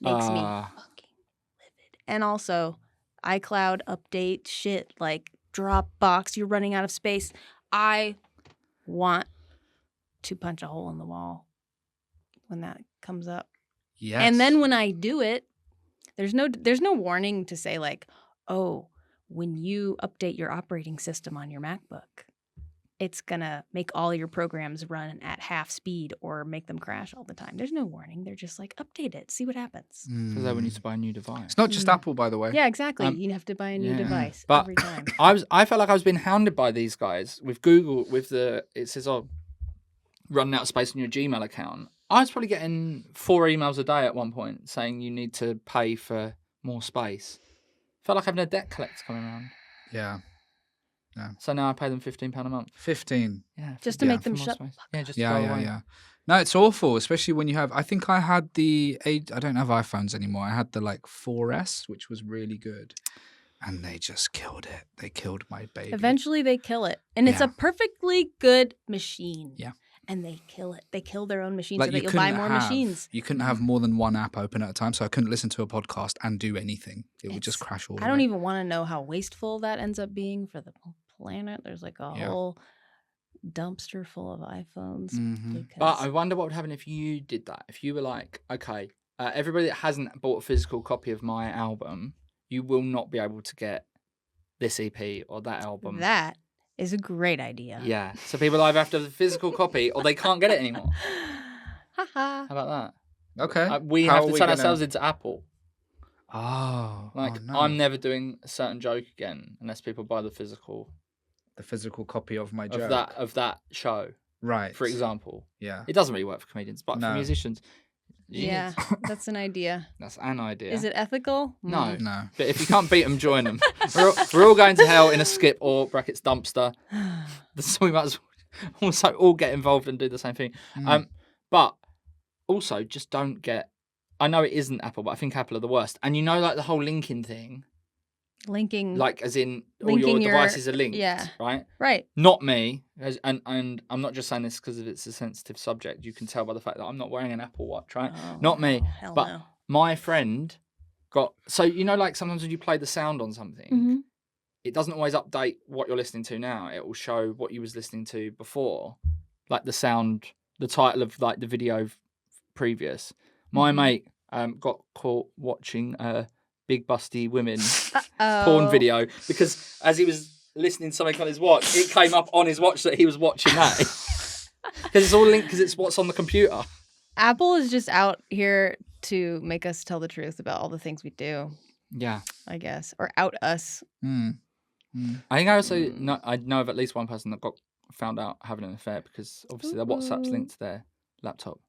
Makes me fucking livid. And also, iCloud update shit like Dropbox, you're running out of space. I want to punch a hole in the wall when that comes up. Yes. And then when I do it, there's no warning to say like, oh, when you update your operating system on your MacBook, it's gonna make all your programs run at half speed or make them crash all the time. There's no warning. They're just like, update it, see what happens. Because they would need to buy a new device. It's not just Apple, by the way. Yeah, exactly. You have to buy a new yeah. device But every time. I felt like I was being hounded by these guys with Google. It says, "Oh, running out of space on your Gmail account." I was probably getting 4 emails a day at one point saying you need to pay for more space. Felt like having a debt collector coming around. Yeah. So now I pay them £15 a month. 15. Yeah, Just to Yeah, make them for more shut. space. Yeah, just to Yeah, go yeah, away. yeah. No, it's awful, especially when you have. I think I had I don't have iPhones anymore. I had the 4S, which was really good, and they just killed it. They killed my baby. Eventually, they kill it, and it's Yeah. a perfectly good machine. Yeah. And they kill it. They kill their own machine Like, so that you you'll buy couldn't more have- machines. You couldn't have more than one app open at a time, so I couldn't listen to a podcast and do anything. It would just It's- crash all the I don't way. even want to know how wasteful that ends up being for the planet. There's like a Yeah. whole dumpster full of iPhones. Mhm. Because But I wonder what would happen if you did that. If you were like, okay, everybody that hasn't bought a physical copy of my album, you will not be able to get this EP or that album. that is a great idea. Yeah. So people either have to have the physical copy or they can't get it anymore. Haha. How about Okay. that? We How have are to we turn gonna- ourselves into Apple. Oh, Like, oh, no. I'm never doing a certain joke again unless people buy the physical the physical copy of my joke. of that show, Right. for example. Yeah. It doesn't really work for comedians, but No. for musicians, Yeah, that's an idea. that's an idea. Is it ethical? No. Mm. No. But if you can't beat them, join them. We're all going to hell in a skip or brackets dumpster. So we might as well also all get involved and do the same thing. Mm. But also just don't get. I know it isn't Apple, but I think Apple are the worst. And you know, like the whole linking thing, Linking. like as in all your Linking your- devices are linked, yeah. right? Right. Not me, and I'm not just saying this because it's a sensitive subject. You can tell by the fact that I'm not wearing an Apple Watch, right? Oh, Not me, no, hell but no. my friend got. So you know, like sometimes when you play the sound on something. Mhm. It doesn't always update what you're listening to now. It will show what you was listening to before, like the sound, the title of like the video previous. My Mhm. mate got caught watching big busty women Uh-oh. porn video because as he was listening to something on his watch, it came up on his watch that he was watching that. Because it's all linked because it's what's on the computer. Apple is just out here to make us tell the truth about all the things we do, Yeah. I guess, or out us. Mm. I think I also know, I know of at least one person that got found out having an affair because obviously their WhatsApp's linked to their laptop.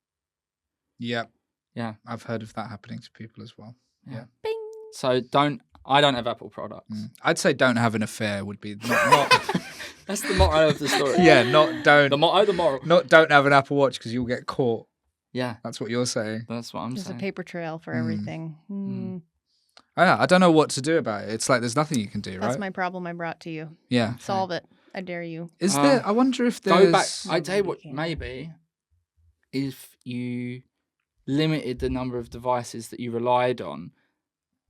Yep. Yeah. I've heard of that happening to people as well. Yeah. Bing. So I don't have Apple products. I'd say don't have an affair would be not That's the motto of the story. yeah, not don't The motto, the moral. not don't have an Apple Watch because you'll get caught. Yeah, That's what you're saying. that's what I'm There's a saying. paper trail for everything. Hmm. Yeah, I don't know what to do about it. It's like there's nothing you can do, That's right? my problem I brought to you. Yeah. Solve it. I dare you. Is there? I wonder if there's. Go back. I tell you Nobody what, can. maybe if you limited the number of devices that you relied on.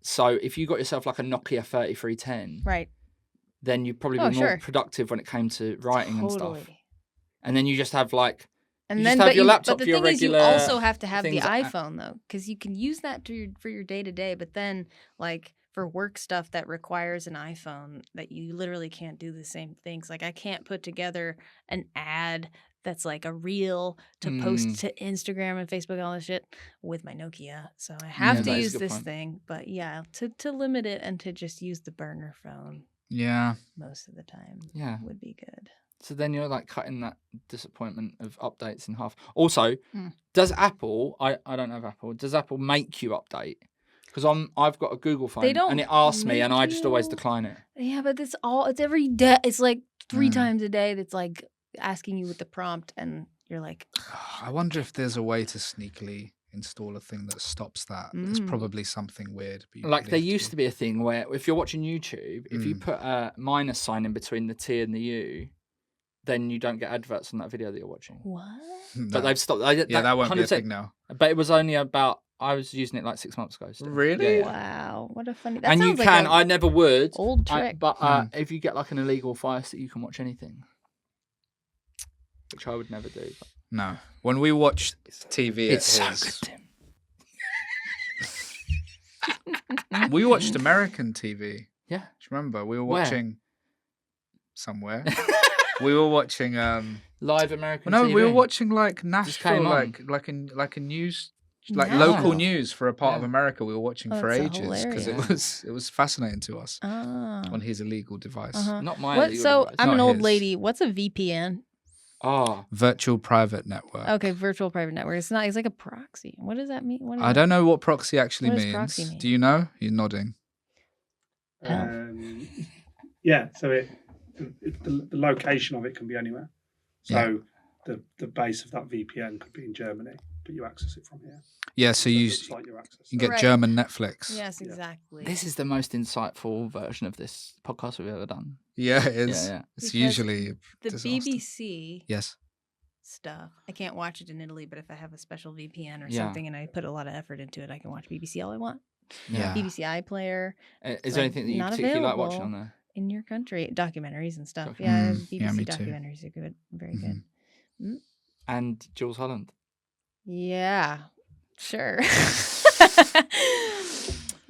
So if you got yourself like a Nokia 3310, Right. then you'd probably Oh, be more sure. productive when it came to writing and stuff. Totally. And then you just have like And You then, just have but your you, laptop but the for your thing is, you regular also have to have the things that- iPhone though, because you can use that for your day to day. But then, like for work stuff that requires an iPhone, that you literally can't do the same things. Like I can't put together an ad that's like a reel to post to Instagram and Facebook and all this shit with my Nokia. So I have Yeah, to that is a use good this point. thing. But yeah, to limit it and to just use the burner phone Yeah. most of the time Yeah. would be good. So then you're like cutting that disappointment of updates in half. Also, Hmm. does Apple? I don't have Apple. Does Apple make you update? Because I've got a Google phone don't and it asks me, and make I just always you- decline it. Yeah, but it's every day. It's like 3 Mm. times a day that's like asking you with the prompt, and you're like, I wonder if there's a way to sneakily install a thing that stops that. There's Mm. probably something weird. But Like there used to be a thing where if you're watching YouTube, if you Mm. put a minus sign in between the T and the U, then you don't get adverts on that video that you're watching. what? But they've stopped. Yeah, that won't be a 100%. thing now. But it was only about. I was using it like 6 months ago. Still. Really? Yeah, yeah. Wow, what a funny. That And you sounds can. Like a I never would. old trick. But if you get like an illegal Fire Stick, you can watch anything. which I would never do. No. When we watch TV at It's so his, good, Tim. we watched American TV. Yeah. Do you remember? We were Where? watching somewhere. We were watching Live American no, TV. we were watching like Nashville, came on. like a news, like Wow. local news for a part of Yeah. America. We were watching Oh, for that's so ages because hilarious. it was fascinating to us Ah. on his illegal device. Uh-huh. Not my What? illegal So device. I'm an Not old his. lady. What's a VPN? Oh, Virtual private network. Okay, virtual private network. It's not. It's like a proxy. What does that mean? What is I that? don't know what proxy actually What does means. proxy mean? Do you know? You're nodding. Yeah, so the location of it can be anywhere. So the base of that VPN could be in Germany, but you access it from here. Yeah, so So it you looks like you're accessing. you get Right. German Netflix. Yes, Yeah. exactly. this is the most insightful version of this podcast we've ever done. Yeah, it is. Yeah. It's Because usually a the disaster. BBC Yes. stuff. I can't watch it in Italy, but if I have a special VPN or Yeah. something and I put a lot of effort into it, I can watch BBC all I want. Yeah. BBC iPlayer Is like, there anything that you not particularly like watching available. on there? in your country, documentaries and stuff. Docu- Yeah, Mm, yeah, BBC me too. documentaries are good, very good. And Jules Holland. Yeah, sure.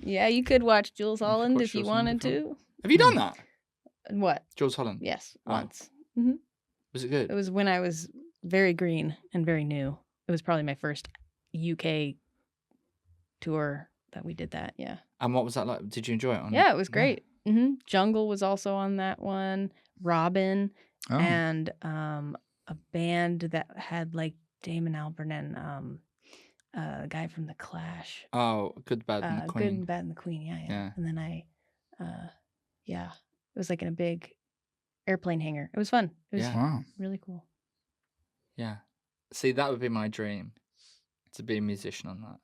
Yeah, you could watch Jules could Holland watch if you Jules Holland wanted before. to. Have you done that? What? Jules Holland. Yes, Oh. once. Was it good? It was when I was very green and very new. It was probably my first UK tour that we did that. Yeah. And what was that like? Did you enjoy it? Yeah, it was great. Jungle was also on that one. Robin Oh. and a band that had like Damon Albarn and a guy from the Clash. Oh, Good, Bad, and the Good Queen. and Bad and the Queen. Yeah, yeah. Yeah. And then it was like in a big airplane hangar. It was fun. It was Yeah. Wow. really cool. Yeah. See, that would be my dream, to be a musician on that.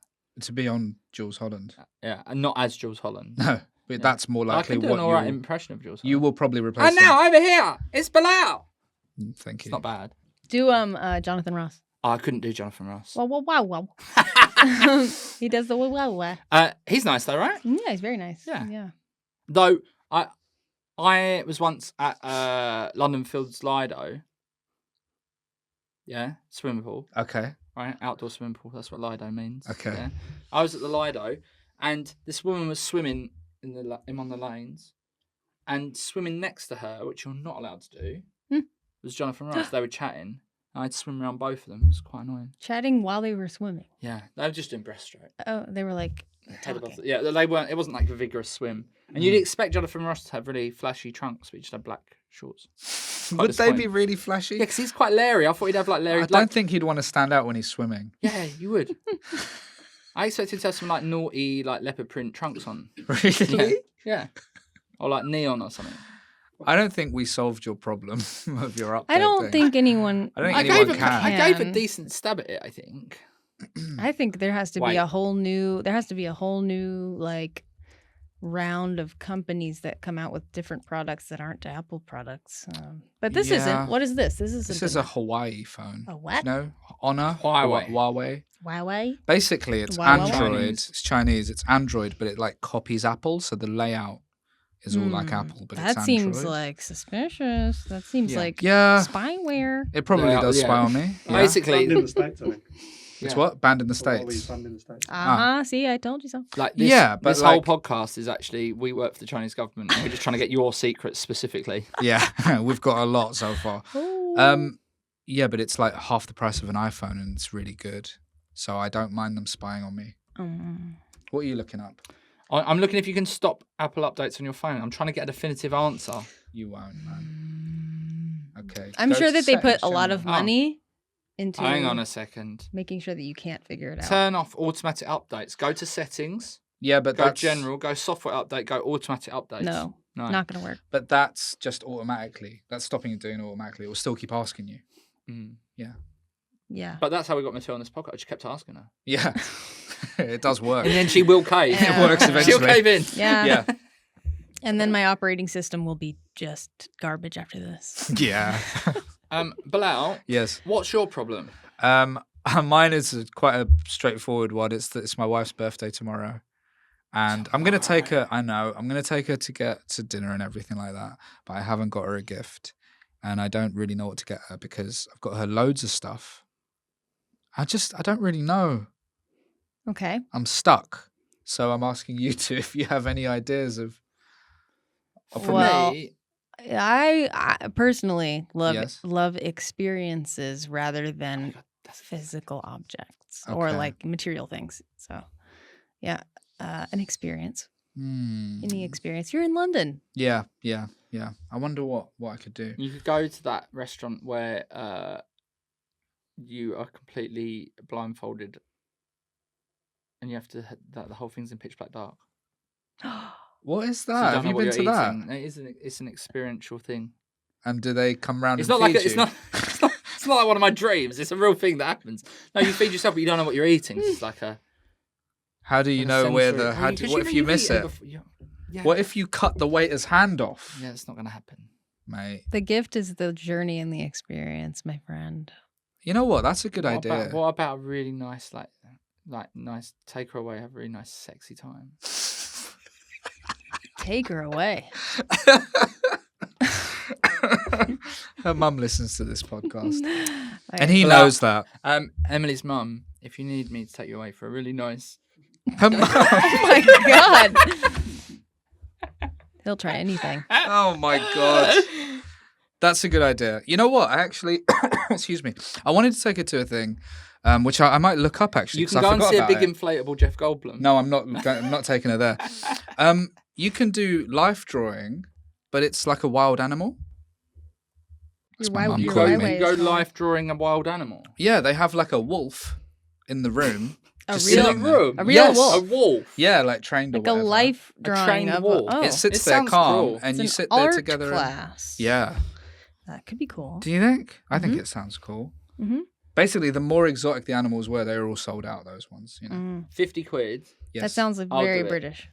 To be on Jules Holland. Yeah, and not as Jules Holland. No, but Yeah. that's more I likely can do what an alright you impression of Jules Holland. you will probably replace. And now over here, it's Bilal. him. Thank It's you. not bad. Do Jonathan Ross. Oh, I couldn't do Jonathan Ross. Wow, wow, wow, wow. He does the wow, wow, wow. He's nice though, right? Yeah, he's very nice. Yeah. Yeah. Though I was once at London Fields Lido. Yeah, swimming pool, Okay. right? Outdoor swimming pool. That's what Lido means. Okay. Yeah. I was at the Lido, and this woman was swimming in on the lanes, and swimming next to her, which you're not allowed to do, was Jonathan Ross. They were chatting. I had to swim around both of them. It was quite annoying. Chatting while they were swimming. Yeah, they were just doing breaststroke. Oh, they were like Head above talking. yeah, they weren't. It wasn't like a vigorous swim. And you'd expect Jonathan Ross to have really flashy trunks, but he just had black shorts. Quite Would they be disappointing. really flashy? Yeah, because he's quite leery. I thought he'd have like leery. I don't think he'd want to stand out when he's swimming. Yeah, you would. I expected to have some like naughty like leopard print trunks on. Really? Yeah. Or like neon or something. I don't think we solved your problem of your update. I don't thing. think anyone. I don't think I anyone gave, can. I gave a Can. decent stab at it, I think. I think there has to Wait. be a whole new. There has to be a whole new like round of companies that come out with different products that aren't Apple products. But this Yeah. isn't. What is this? This This is a Hawaii phone. A Do what? you know? Honor? Huawei. Huawei. Huawei. Basically, it's Huawei? Android. Chinese. It's Chinese. It's Android, but it like copies Apple, so the layout is all like Apple, but that it's seems Android. like suspicious. That seems Yeah. like Yeah, spyware. it probably Yeah, does yeah. spy on me. Yeah. Basically, Banned in the States, I think. It's yeah. what? Banned in the Huawei's States. banned in the States. See, I told you so. like this, Yeah, but this whole like- podcast is actually we work for the Chinese government and we're just trying to get your secrets specifically. Yeah, we've got a lot so far. Ooh. Yeah, but it's like half the price of an iPhone and it's really good. So I don't mind them spying on me. What are you looking up? I'm looking if you can stop Apple updates on your phone. I'm trying to get a definitive answer. You won't, man. Okay. I'm go sure to that they put settings, a lot of shall we? money into Hang on a second. making sure that you can't figure it out. Turn off automatic updates. Go to settings. Yeah, but Go that's general. Go software update. Go automatic updates. No, No. not gonna work. But that's just automatically. That's stopping it doing it automatically. It will still keep asking you. Mm. Yeah. But that's how we got Mattiel on this podcast. I just kept asking her. Yeah, it does work. And then she will cave. Yeah. It works She'll eventually. cave in. Yeah. Yeah, And then my operating system will be just garbage after this. yeah. Bilal, Yes. what's your problem? Mine is quite a straightforward one. It's my wife's birthday tomorrow, and I'm gonna take her. I know I'm gonna take her to get to dinner and everything like that, but I haven't got her a gift. and I don't really know what to get her because I've got her loads of stuff. I don't really know. Okay. I'm stuck. So I'm asking you two if you have any ideas of. For Well, me, I personally Yes. love experiences rather than that's physical objects or Okay. like material things. So, yeah, an experience. Hmm. Any experience. You're in London. Yeah. I wonder what I could do. you could go to that restaurant where you are completely blindfolded, and you have to. The whole thing's in pitch black dark. What is So that? you don't Have know you what been to you're that? eating. It's an experiential thing. And do they come round It's and not like feed it's you? not. It's not like one of my dreams. It's a real thing that happens. No, you feed yourself, but you don't know what you're eating. It's like a. How do you an know where sensory- the? Well, How do, 'cause what if you you've miss eaten it? before- yeah. What if you cut the waiter's hand off, Yeah, it's not going to happen. mate? The gift is the journey and the experience, my friend. You know what? That's a good What idea. About, what about a really nice, like nice, take her away, have a really nice, sexy time? Take her away. Her mum listens to this podcast, Like, and he Well, knows that. Emily's mum, if you need me to take you away for a really nice. Her mum. oh my god. He'll try anything. Oh my god. That's a good idea. You know what? I actually, excuse me. I wanted to take it to a thing, which I might look up actually. You 'cause can I go and forgot see a about big it. inflatable Jeff Goldblum. No, I'm not taking her there. You can do life drawing, but it's like a wild animal. That's my mum You calling go, me. you go life drawing a wild animal. Yeah, they have like a wolf in the room. A just real- sitting there. room? A real Yes. wolf. A wolf. Yeah, like trained Like or a whatever. life drawing trained of wolf. Oh, It sits It there sounds calm, cool. and it's you an sit there art together. and- class. Yeah. That could be cool. Do you think? I think it sounds cool. Mhm. Basically, the more exotic the animals were, they were all sold out. Those ones, you know. Mm. 50 quid. Yes. That sounds like I'll very do it. British.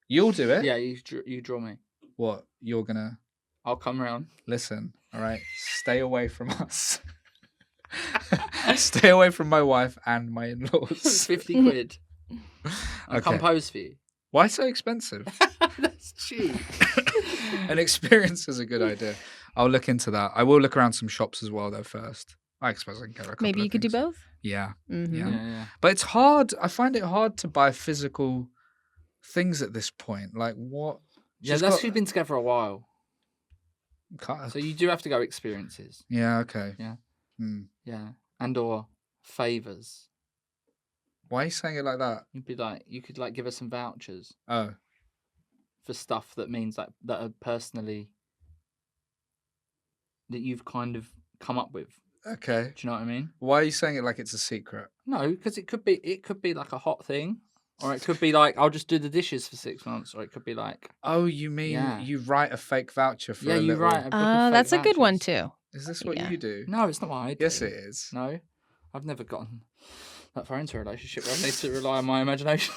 You'll do it. Yeah, you draw me. What? You're gonna I'll come round. listen. All right. Stay away from us. Stay away from my wife and my in-laws. 50 quid. I'll come Okay. pose for you. Why so expensive? That's cheap. An experience is a good idea. I'll look into that. I will look around some shops as well, though. First, I suppose I can get a couple. Maybe of you could do things. both. Yeah, Mm-hmm. Yeah. Yeah. but it's hard. I find it hard to buy physical things at this point. Like what? Yeah, She's that's got- you've been together a while. Can't- So you do have to go experiences. Yeah. Okay. Yeah. Hmm. Yeah. And or favours. Why are you saying it like that? You'd be like, you could like give us some vouchers Oh, for stuff that means like that are personally that you've kind of come up with. okay. Do you know what I mean? Why are you saying it like it's a secret? No, because it could be like a hot thing, or it could be like I'll just do the dishes for 6 months, or it could be like Oh, you mean Yeah. you write a fake voucher for yeah, a you little... write. A book of That's a fake good one vouchers. too. Is this what Yeah. you do? No, it's not what I do. Yes, it is. No, I've never gotten that far into a relationship where I need to rely on my imagination.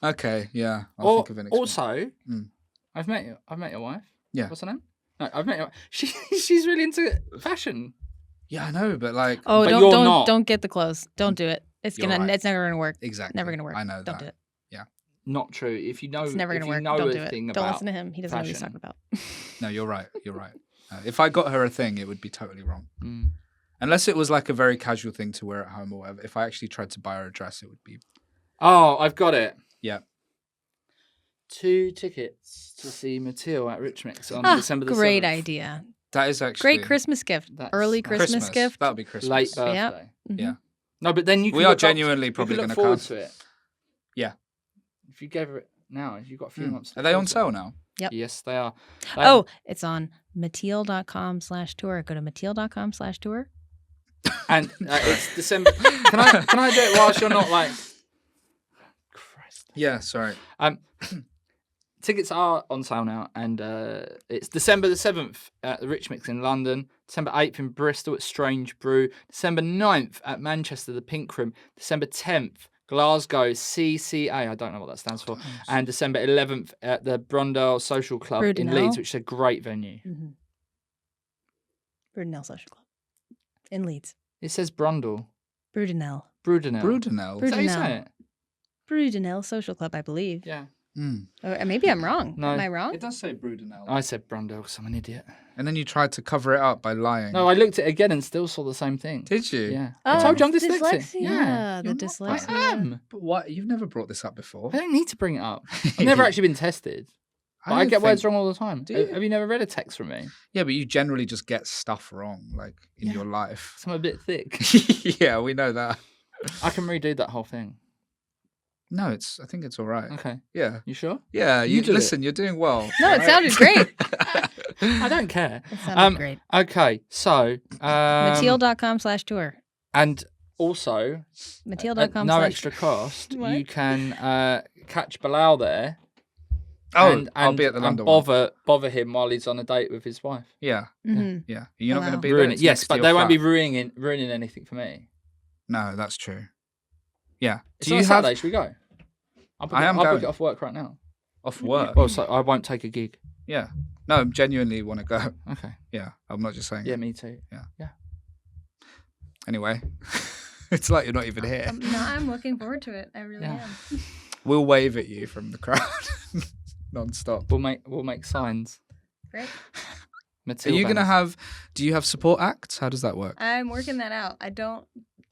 Okay, yeah. I'll think of an experience. Also, Mm. I've met your wife. Yeah. What's her name? No, I've met your. She's really into fashion. Yeah, I know, but like... Oh, But you're don't not. don't get the clothes. Don't do it. It's You're gonna. right. It's never gonna work. Exactly. Never gonna work. I know Don't that. do it. Not true. If you know, It's never if gonna you work. know Don't a do it. thing Don't about listen to him. He doesn't know what he's fashion. talking about. No, you're right. You're right. If I got her a thing, it would be totally wrong. Mm. Unless it was like a very casual thing to wear at home or whatever. If I actually tried to buy her a dress, it would be... Oh, I've got it. Yeah. 2 tickets to see Mattiel at Rich Mix on Ah, December the 7th. great idea. That is actually... Great Christmas gift. That's Early nice. Christmas gift. That would be Christmas. Late birthday. Yep. Mhm. Yeah. No, but then you can We are look up- genuinely you probably can going look to forward come. to it. Yeah. If you gave her it now, you've got a few months. to Are look they on forward sale now? to Yep. it. Yes, they are. Oh, it's on Mattiel.com/tour. Go to Mattiel.com/tour. And it's December. Can I do it whilst you're not like? Christ. Yeah, sorry. Tickets are on sale now, and it's December the 7th at the Rich Mix in London, December 8th in Bristol at Strange Brew, December 9th at Manchester, the Pink Room, December 10th, Glasgow, CCA, I don't know what that stands for, and December 11th at the Brundle Social Club in Brundle? Leeds, which is a great venue. Mm-hmm. Brudenell Social Club in Leeds. It says Brundle. Brudenell. Brudenell. Brudenell. Is that how you Brudenell. say it? Brudenell Social Club, I believe. Yeah. Maybe I'm wrong. No. Am I wrong? It does say Brudenell. I said Brundle because I'm an idiot. And then you tried to cover it up by lying. No, I looked at it again and still saw the same thing. Did you? Yeah. I told you I'm it's dyslexic. Yeah. The You're not, dyslexia. I am. But what? You've never brought this up before. I don't need to bring it up. I've never actually been tested. But I don't get words think- wrong all the time. Do you? Have you never read a text from me? Yeah, but you generally just get stuff wrong, like in Yeah. your life. So I'm a bit thick. Yeah, we know that. I can redo that whole thing. No, I think it's all right. Okay. Yeah. You sure? Yeah, You you did it. listen, you're doing well. No, it sounded great. I don't care. It sounded great. Okay, so Mattiel.com/tour. and also Mattiel.com. no extra cost. What? You can catch Bilal there. Oh, and I'll be at the London one. bother him while he's on a date with his wife. Yeah, Mhm. yeah. You're not going to Wow. be Ruin there. it. It's Yes, next to but your they won't be flat. ruining anything for me. No, that's true. Yeah. It's Do on you a have Saturday. Should we go? I'll book going. it off work right now. off work? Well, so I won't take a gig. Yeah. No, I genuinely want to go. Okay. Yeah, I'm not just saying. Yeah, it. me too. Anyway, it's like you're not even here. No, I'm looking forward to it. I really Yeah. am. We'll wave at you from the crowd, non-stop. We'll make signs. Great. Are you gonna banners. have? Do you have support acts? How does that work? I'm working that out. I don't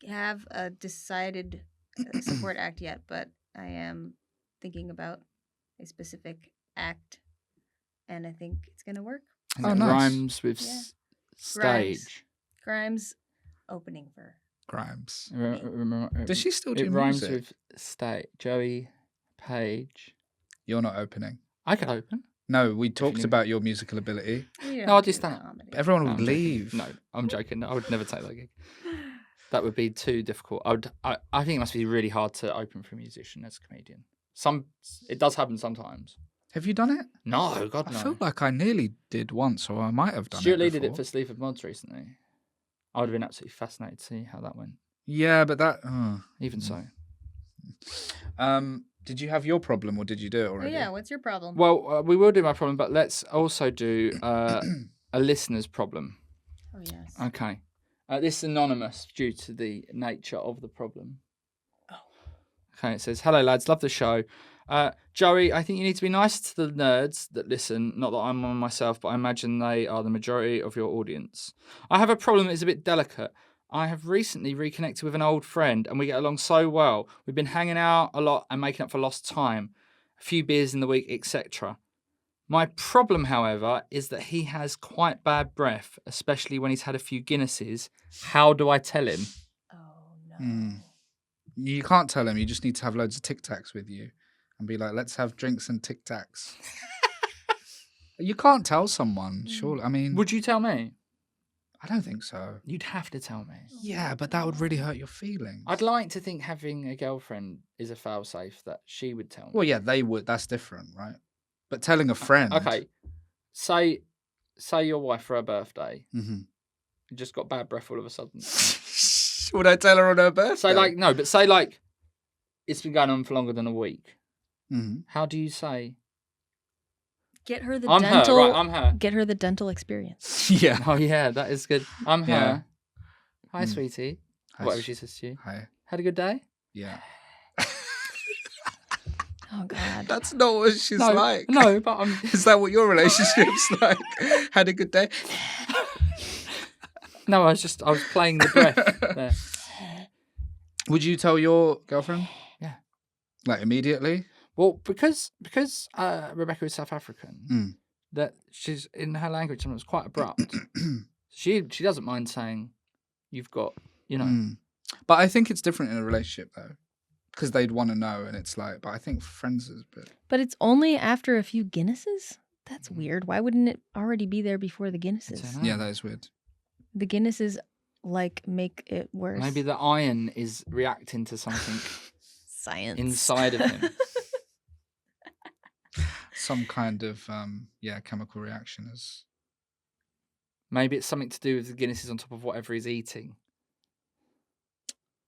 have a decided support act yet, but I am thinking about a specific act, and I think it's gonna work. And Oh, it nice. rhymes with Yeah. stage. Grimes opening for Grimes. Does Does she still do It rhymes music? with stage. Joey Page. You're not opening. I could open. No, we talked need- about your musical ability. No, I'll just stand- comedy. Everyone No, would I'm joking. leave. No, I'm joking. I would never take that gig. That would be too difficult. I think it must be really hard to open for a musician as a comedian. It does happen sometimes. Have you done it? No, God I no. feel like I nearly did once, or I might have done Stuart it Lee did it before. for Sleaford Mods recently. I would have been absolutely fascinated to see how that went. Yeah, but that. Even so. Did you have your problem, or did you do it Oh already? yeah, what's your problem? Well, we will do my problem, but let's also do a listener's problem. Oh yes. Okay. This is anonymous due to the nature of the problem. Oh. Okay, it says, "Hello lads, love the show. Joey, I think you need to be nice to the nerds that listen. Not that I'm one myself, but I imagine they are the majority of your audience. I have a problem that is a bit delicate. I have recently reconnected with an old friend and we get along so well. We've been hanging out a lot and making up for lost time, a few beers in the week, etc. My problem, however, is that he has quite bad breath, especially when he's had a few Guinnesses. How do I tell him?" Oh no. You can't tell him. You just need to have loads of Tic Tacs with you, and be like, "Let's have drinks and Tic Tacs." You can't tell someone, surely. I mean, Would you tell me? I don't think so. You'd have to tell me. Yeah, but that would really hurt your feelings. I'd like to think having a girlfriend is a fail-safe that she would tell me. Well, yeah, they would. That's different, right? But telling a friend. Okay, say your wife for her birthday, Mm-hmm. you just got bad breath all of a sudden. Would I tell her on her birthday? Say like it's been going on for longer than a week. Mm-hmm. How do you say? Get her the I'm dental. her, right? I'm her. Get her the dental experience. Yeah. Oh yeah, that is good. I'm her. Yeah. Hi, Mm. sweetie. Hi, Whatever she says to you. Hi. Had a good day. Yeah. Oh God. That's not what she's no, like. no, but I'm. Is that what your relationship's like? Had a good day? No, I was playing the breath there. Would you tell your girlfriend? Yeah. Like immediately? Well, because Rebecca is South African, Mm. that she's in her language sometimes quite abrupt. she doesn't mind saying, "You've got," you know. Mm. But I think it's different in a relationship though, because they'd want to know, and it's like. But I think friends is a bit. But it's only after a few Guinnesses? That's weird. Why wouldn't it already be there before the Guinnesses? don't know. Yeah, that is weird. The Guinnesses like make it worse. Maybe the iron is reacting to something Science. inside of him. Some kind of chemical reaction is. Maybe it's something to do with the Guinnesses on top of whatever he's eating.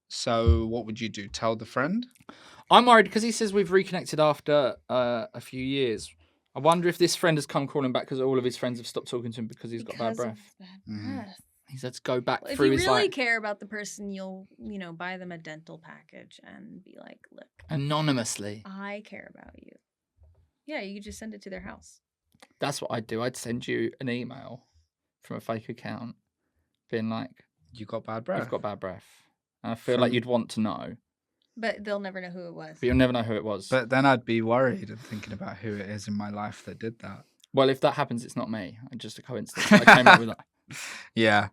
So what would you do? Tell the friend? I'm worried because he says we've reconnected after a few years. I wonder if this friend has come crawling back because all of his friends have stopped talking to him because he's got bad Because of breath. bad Mhm. breath. He said to go back Well, if through you his really like care about the person, you'll, buy them a dental package and be like, look, anonymously. I care about you. Yeah, you could just send it to their house. That's what I'd do. I'd send you an email from a fake account being like, You got bad breath. you've got bad breath. And I feel like From- you'd want to know, But they'll never know who it was. but you'll never know who it was. But then I'd be worried and thinking about who it is in my life that did that. Well, if that happens, it's not me. It's just a coincidence. I came up with that. Yeah.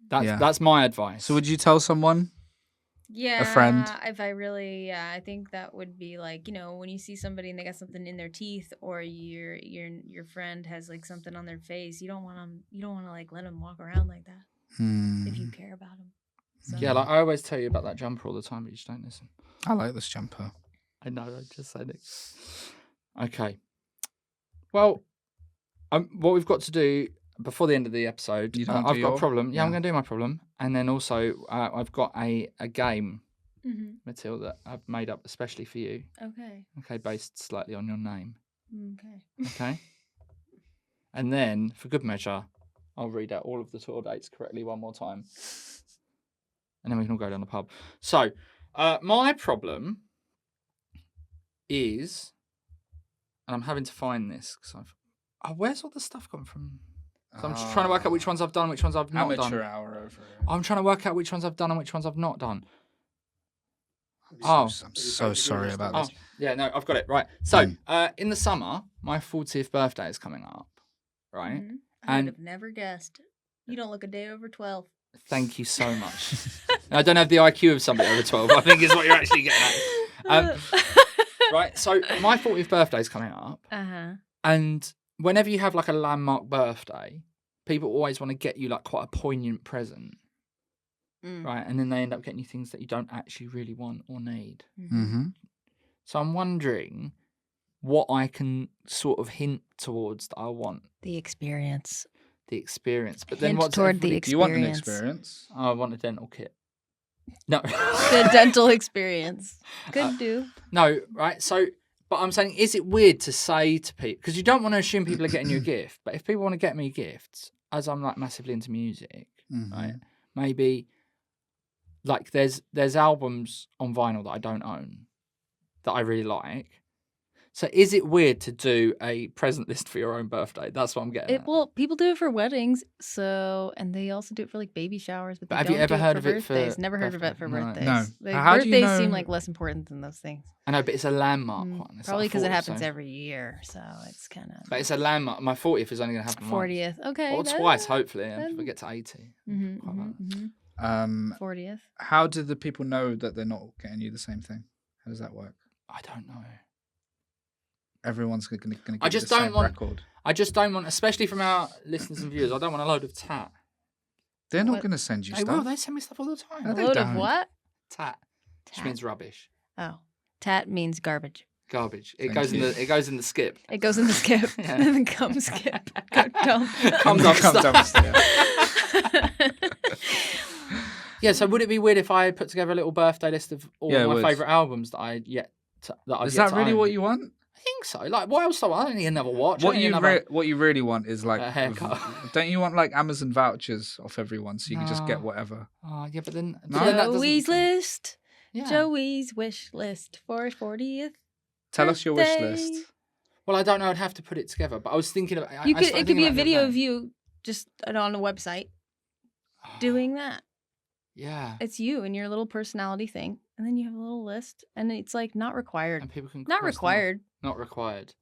That's my advice. So would you tell someone? Yeah, friend? If I really, I think that would be like, when you see somebody and they got something in their teeth, or your friend has like something on their face, you don't want to like let them walk around like that if you care about them. So. Yeah, like I always tell you about that jumper all the time, but you just don't listen. I like this jumper. I know, I just said it. Okay. Well, what we've got to do before the end of the episode, You don't do I've got your- a problem. Yeah, I'm yeah. going to do my problem. And then also, I've got a game, Mm-hmm. Mattiel, that I've made up especially for you. Okay. Okay, based slightly on your name. Okay. Okay. And then, for good measure, I'll read out all of the tour dates correctly one more time. And then we can all go down the pub. So, my problem is, and I'm having to find this because where's all the stuff gone from? So I'm just trying to work out which ones I've done, which ones I've not Amateur done. hour over here. I'm trying to work out which ones I've done and which ones I've not done. I'm so sorry about Oh, this. yeah, no, I've got it. Right. So, in the summer, my 40th birthday is coming up. Right. Mhm. I And- would have never guessed. You don't look a day over 12. Thank you so much. I don't have the IQ of somebody over 12, I think is what you're actually getting at. Right. So, my 40th birthday is coming up. Uh-huh. And whenever you have like a landmark birthday, people always want to get you like quite a poignant present. Mm. Right. And then they end up getting you things that you don't actually really want or need. Mm-hmm. So I'm wondering what I can sort of hint towards that I want The experience. the experience. But then Hint what's toward the everybody- You want an Experience. experience? Oh, I want a dental kit. No. The dental experience. Could do. No, right? So, but I'm saying, is it weird to say to people, because you don't want to assume people are getting you a gift, but if people want to get me gifts, as I'm like massively into music, Mhm. right? Maybe like there's albums on vinyl that I don't own that I really like. So is it weird to do a present list for your own birthday? That's what I'm getting at. Well, people do it for weddings, and they also do it for like baby showers. But But they have you don't ever do heard it of for it for birthdays. Never heard of it birthday? for No. birthdays. No. Like, How do you birthdays seem know- like less important than those things. I know, but it's a landmark one. It's Probably like because it 40th, happens so- every year, so it's kind of But it's a landmark. My 40th is only going to happen 40th. Okay, once. Or twice, hopefully. And if I get to 80. Mm-hmm, quite like that. 40th. How do the people know that they're not getting you the same thing? How does that work? I don't know. Everyone's going to give I you just the don't same want- record. I just don't want, especially from our listeners and viewers, I don't want a load of tat. They're not What? going to send you They stuff. will. They send me stuff all the time. No, A they load of don't. what? Tat. Which Tat. means rubbish. Oh, tat means garbage. Garbage. It Thank goes you. it goes in the skip. It goes in the skip. Yeah. And then come skip. Go dump. Come Come dumpster. dumpster. Yeah, so would it be weird if I put together a little birthday list of all Yeah, it my would. favourite albums that I've Is yet that to really own? what you want? I think so. Like, what else do I want? I don't need another watch. I What don't need you another... what you really want is like A haircut. Don't you want like Amazon vouchers off everyone so you can just get No. whatever? Oh, yeah, but then... No. but then that doesn't- Joey's list. Yeah. Joey's wish list for 40th. Tell us your wish birthday. list. Well, I don't know. I'd have to put it together. But I was thinking of... You could. It could be a video of you just on a website doing that. Yeah. It's you and your little personality thing, and then you have a little list, and it's like not required. And people can... Not cross them off. required. Not required.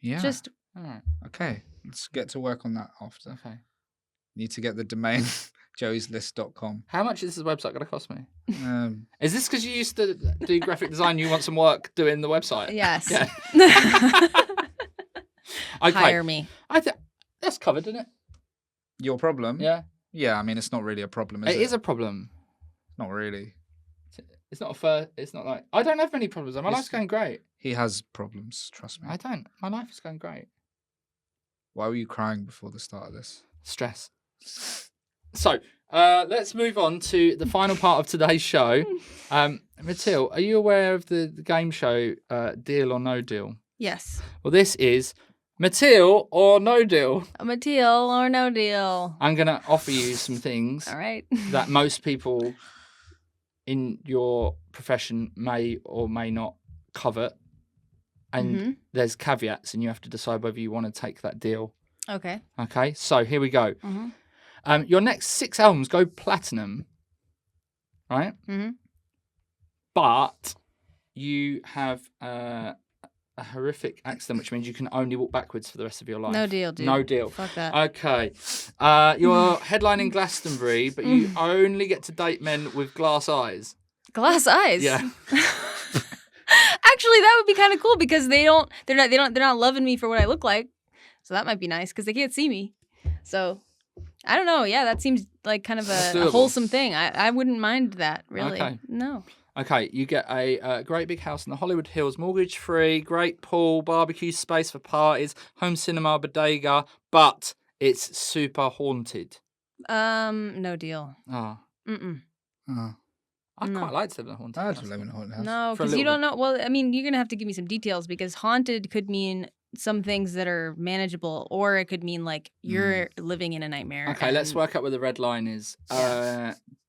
Yeah. Just All right. Okay. Let's get to work on that after. Okay. Need to get the domain joeyslist.com. How much is this website going to cost me? Um, Is this because you used to do graphic design? You want some work doing the website? yes. Yeah. Okay. Hire me. I think that's covered, isn't it? your problem? Yeah. Yeah, I mean it's not really a problem, is It it? is a problem. Not really. It's not a fur. It's not like I don't have many problems. My It's- life's going great. He has problems, trust me. I don't. My life is going great. Why were you crying before the start of this? Stress. So let's move on to the final part of today's show. Mattiel, are you aware of the game show Deal or No Deal? Yes. Well, this is Mattiel or No Deal. I'm a deal or no deal. I'm going to offer you some things All right. that most people in your profession may or may not covet. and Mhm. there's caveats, and you have to decide whether you want to take that deal. Okay. Okay, so here we go. Mhm. Your next 6 albums go platinum, right? Mhm. But you have a horrific accident, which means you can only walk backwards for the rest of your life. No deal, dude. No deal. Fuck that. Okay. You're headlining Glastonbury, but you only get to date men with glass eyes. Glass eyes. Yeah. Actually, that would be kind of cool because they're not loving me for what I look like. So that might be nice because they can't see me. So I don't know. Yeah, that seems like kind of That's a doable. wholesome thing. I wouldn't mind that really. Okay. No. Okay, you get a great big house in the Hollywood Hills, mortgage free, great pool, barbecue space for parties, home cinema, bodega, but it's super haunted. No deal. Oh, Mm-mm. Oh, I'd No. quite like to live in a haunted I'd house. live in a haunted house. No, For a because you little don't know. Well, I mean, you're gonna have to give me some details because haunted could mean some things that are manageable, or it could mean like you're living in a nightmare. Okay, let's and- work out where the red line is.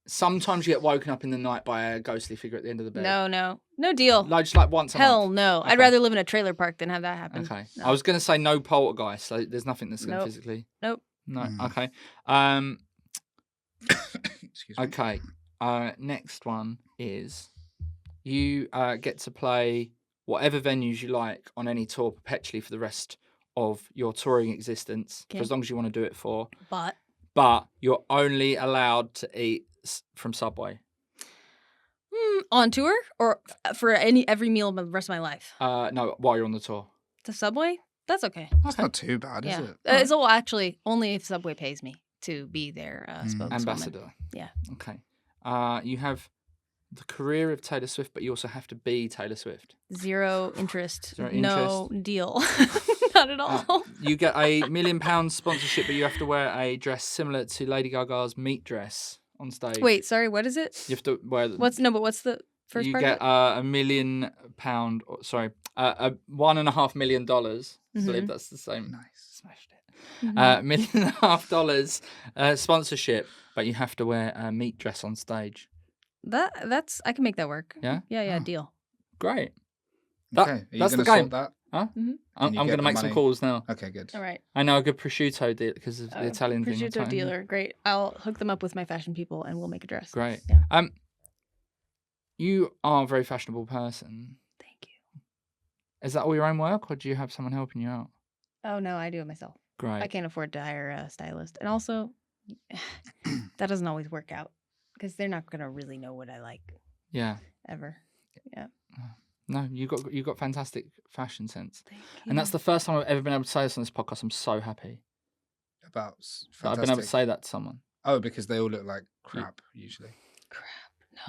Sometimes you get woken up in the night by a ghostly figure at the end of the bed. No deal. Like, just like once a Hell month. no. I'd Okay. rather live in a trailer park than have that happen. Okay. No. I was going to say no poltergeist, so there's nothing that's going to Nope. physically... Nope. No, Mm. okay. Excuse me. Okay. Next one is you get to play whatever venues you like on any tour perpetually for the rest of your touring existence, for Okay. as long as you want to do it for. But You're only allowed to eat from Subway. on tour or for every meal of the rest of my life. No, while you're on the tour. The Subway? That's okay. It's not too bad, is Yeah. it? It's all actually only if Subway pays me to be their spokeswoman. Ambassador. Yeah. Okay. You have the career of Taylor Swift, but you also have to be Taylor Swift. Zero interest. Zero No deal. Not at all. You get a £1 million sponsorship, but you have to wear a dress similar to Lady Gaga's meat dress on stage. Wait, sorry, what is it? You have to wear. What's the first you part get of it? £1 million. $1.5 million. I believe Mhm. that's the same. Nice. Smashed it. Mhm. $1.5 million sponsorship, but you have to wear a meat dress on stage. That's I can make that work. Yeah? Yeah, Oh. deal. Great. That- Okay. Are you that's the going to game. sort that? Huh? Mhm. I'm you going get to the make some money? calls now. Okay, good. All right. I know a good prosciutto deal because of the Italian thing. Prosciutto Italian- dealer. Great. I'll hook them up with my fashion people and we'll make a dress. Great. Yeah. You are a very fashionable person. Thank you. Is that all your own work, or do you have someone helping you out? Oh no, I do it myself. Great. I can't afford to hire a stylist. And also that doesn't always work out because they're not gonna really know what I like Yeah. ever. No, you got fantastic fashion sense, Thank you. and that's the first time I've ever been able to say this on this podcast. I'm so happy About that I've been able to fantastic. say that to someone. Oh, because they all look like crap usually. crap.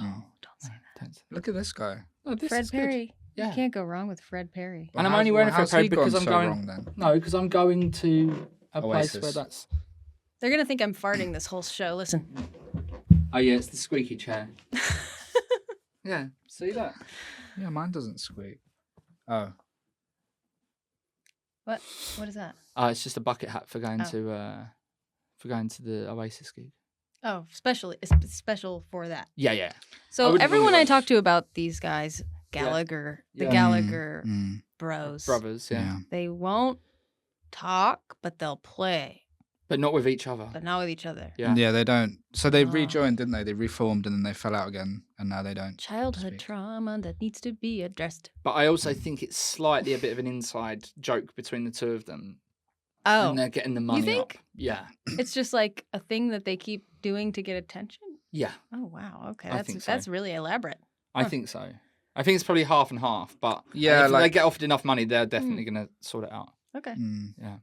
No, Mm. don't say that. Don't say Look at this guy. No, this Fred is good. Perry. Yeah. You can't go wrong with Fred Perry. And I'm how's- only wearing a Fred how's Perry he gone because I'm so going. wrong then? No, because I'm going to a place Oasis. where that's. They're gonna think I'm farting this whole show. Listen. Oh yeah, it's the squeaky chair. Yeah, see that? Yeah, mine doesn't squeak. Oh, What is that? It's just a bucket hat for going Oh. to the Oasis gig. Oh, it's special for that. Yeah, yeah. I So wouldn't everyone normally I watch- talk to about these guys, Gallagher, the Yeah. Gallagher Mm, bros, Brothers, yeah. they won't talk, but they'll play, But not with each other. but not with each other. Yeah. yeah, they don't. So they Oh. rejoined, didn't they? They reformed and then they fell out again, and now they don't. Childhood speak. trauma that needs to be addressed. But I also think it's slightly a bit of an inside joke between the two of them. Oh, And they're getting the money think? up. Yeah. it's just like a thing that they keep doing to get attention. Yeah, Oh wow, okay, I that's think so. that's really elaborate. I Huh. think so. I think it's probably half and half, but Yeah, if they like- get offered enough money, they're definitely going to sort it out. Okay, Mm.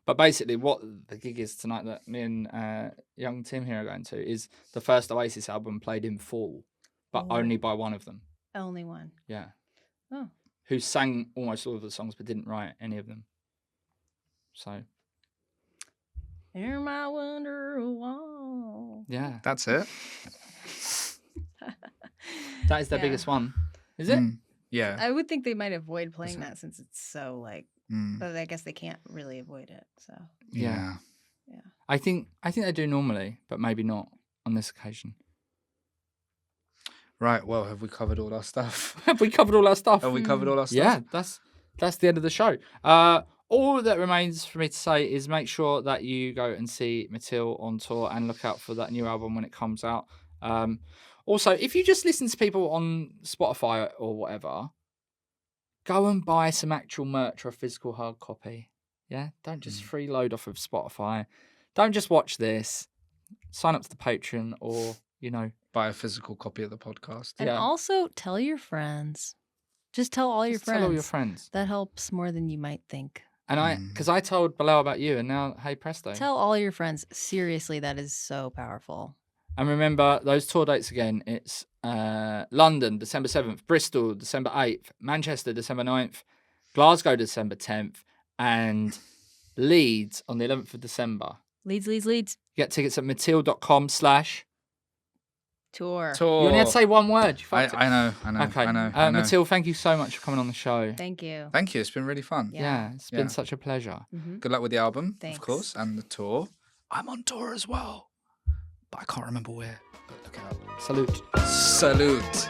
But basically, what the gig is tonight that me and young Tim here are going to is the first Oasis album played in full, but Oh. only by one of them. only one. Yeah. Oh. Who sang almost all of the songs but didn't write any of them. So, Hear my Wonderwall. yeah. That's it. That is their Yeah. biggest one. Is it? Mm, yeah. I would think they might avoid playing it? that since it's so like, Mm, but I guess they can't really avoid it. So yeah. I think they do normally, but maybe not on this occasion. Right. Well, have we covered all our stuff? Have we covered all our stuff? Have we covered all our stuff? Yeah, that's that's the end of the show. All that remains for me to say is make sure that you go and see Mattiel on tour and look out for that new album when it comes out. Also, if you just listen to people on Spotify or whatever, go and buy some actual merch or a physical hard copy. Yeah, don't just freeload off of Spotify. Don't just watch this. Sign up to the Patreon or, Buy a physical copy of the podcast. And Yeah. also tell your friends. Just tell all your just friends. tell all your friends. That helps more than you might think. And because I told Bilal about you, and now, hey presto. Tell all your friends. Seriously, that is so powerful. And remember those tour dates again. It's London, December 7th, Bristol, December 8th, Manchester, December 9th, Glasgow, December 10th, and Leeds on the 11th of December. Leeds. Get tickets at mattiel.com/. Tour. You only had to say one word. You fucked it. I know. Okay. I know. Mattiel, thank you so much for coming on the show. Thank you. Thank you. It's been really fun. Yeah, it's been such a pleasure. Mm-hmm. Good luck with the album, Thanks. of course, and the tour. I'm on tour as well, but I can't remember where. But look out. Salute. Salute.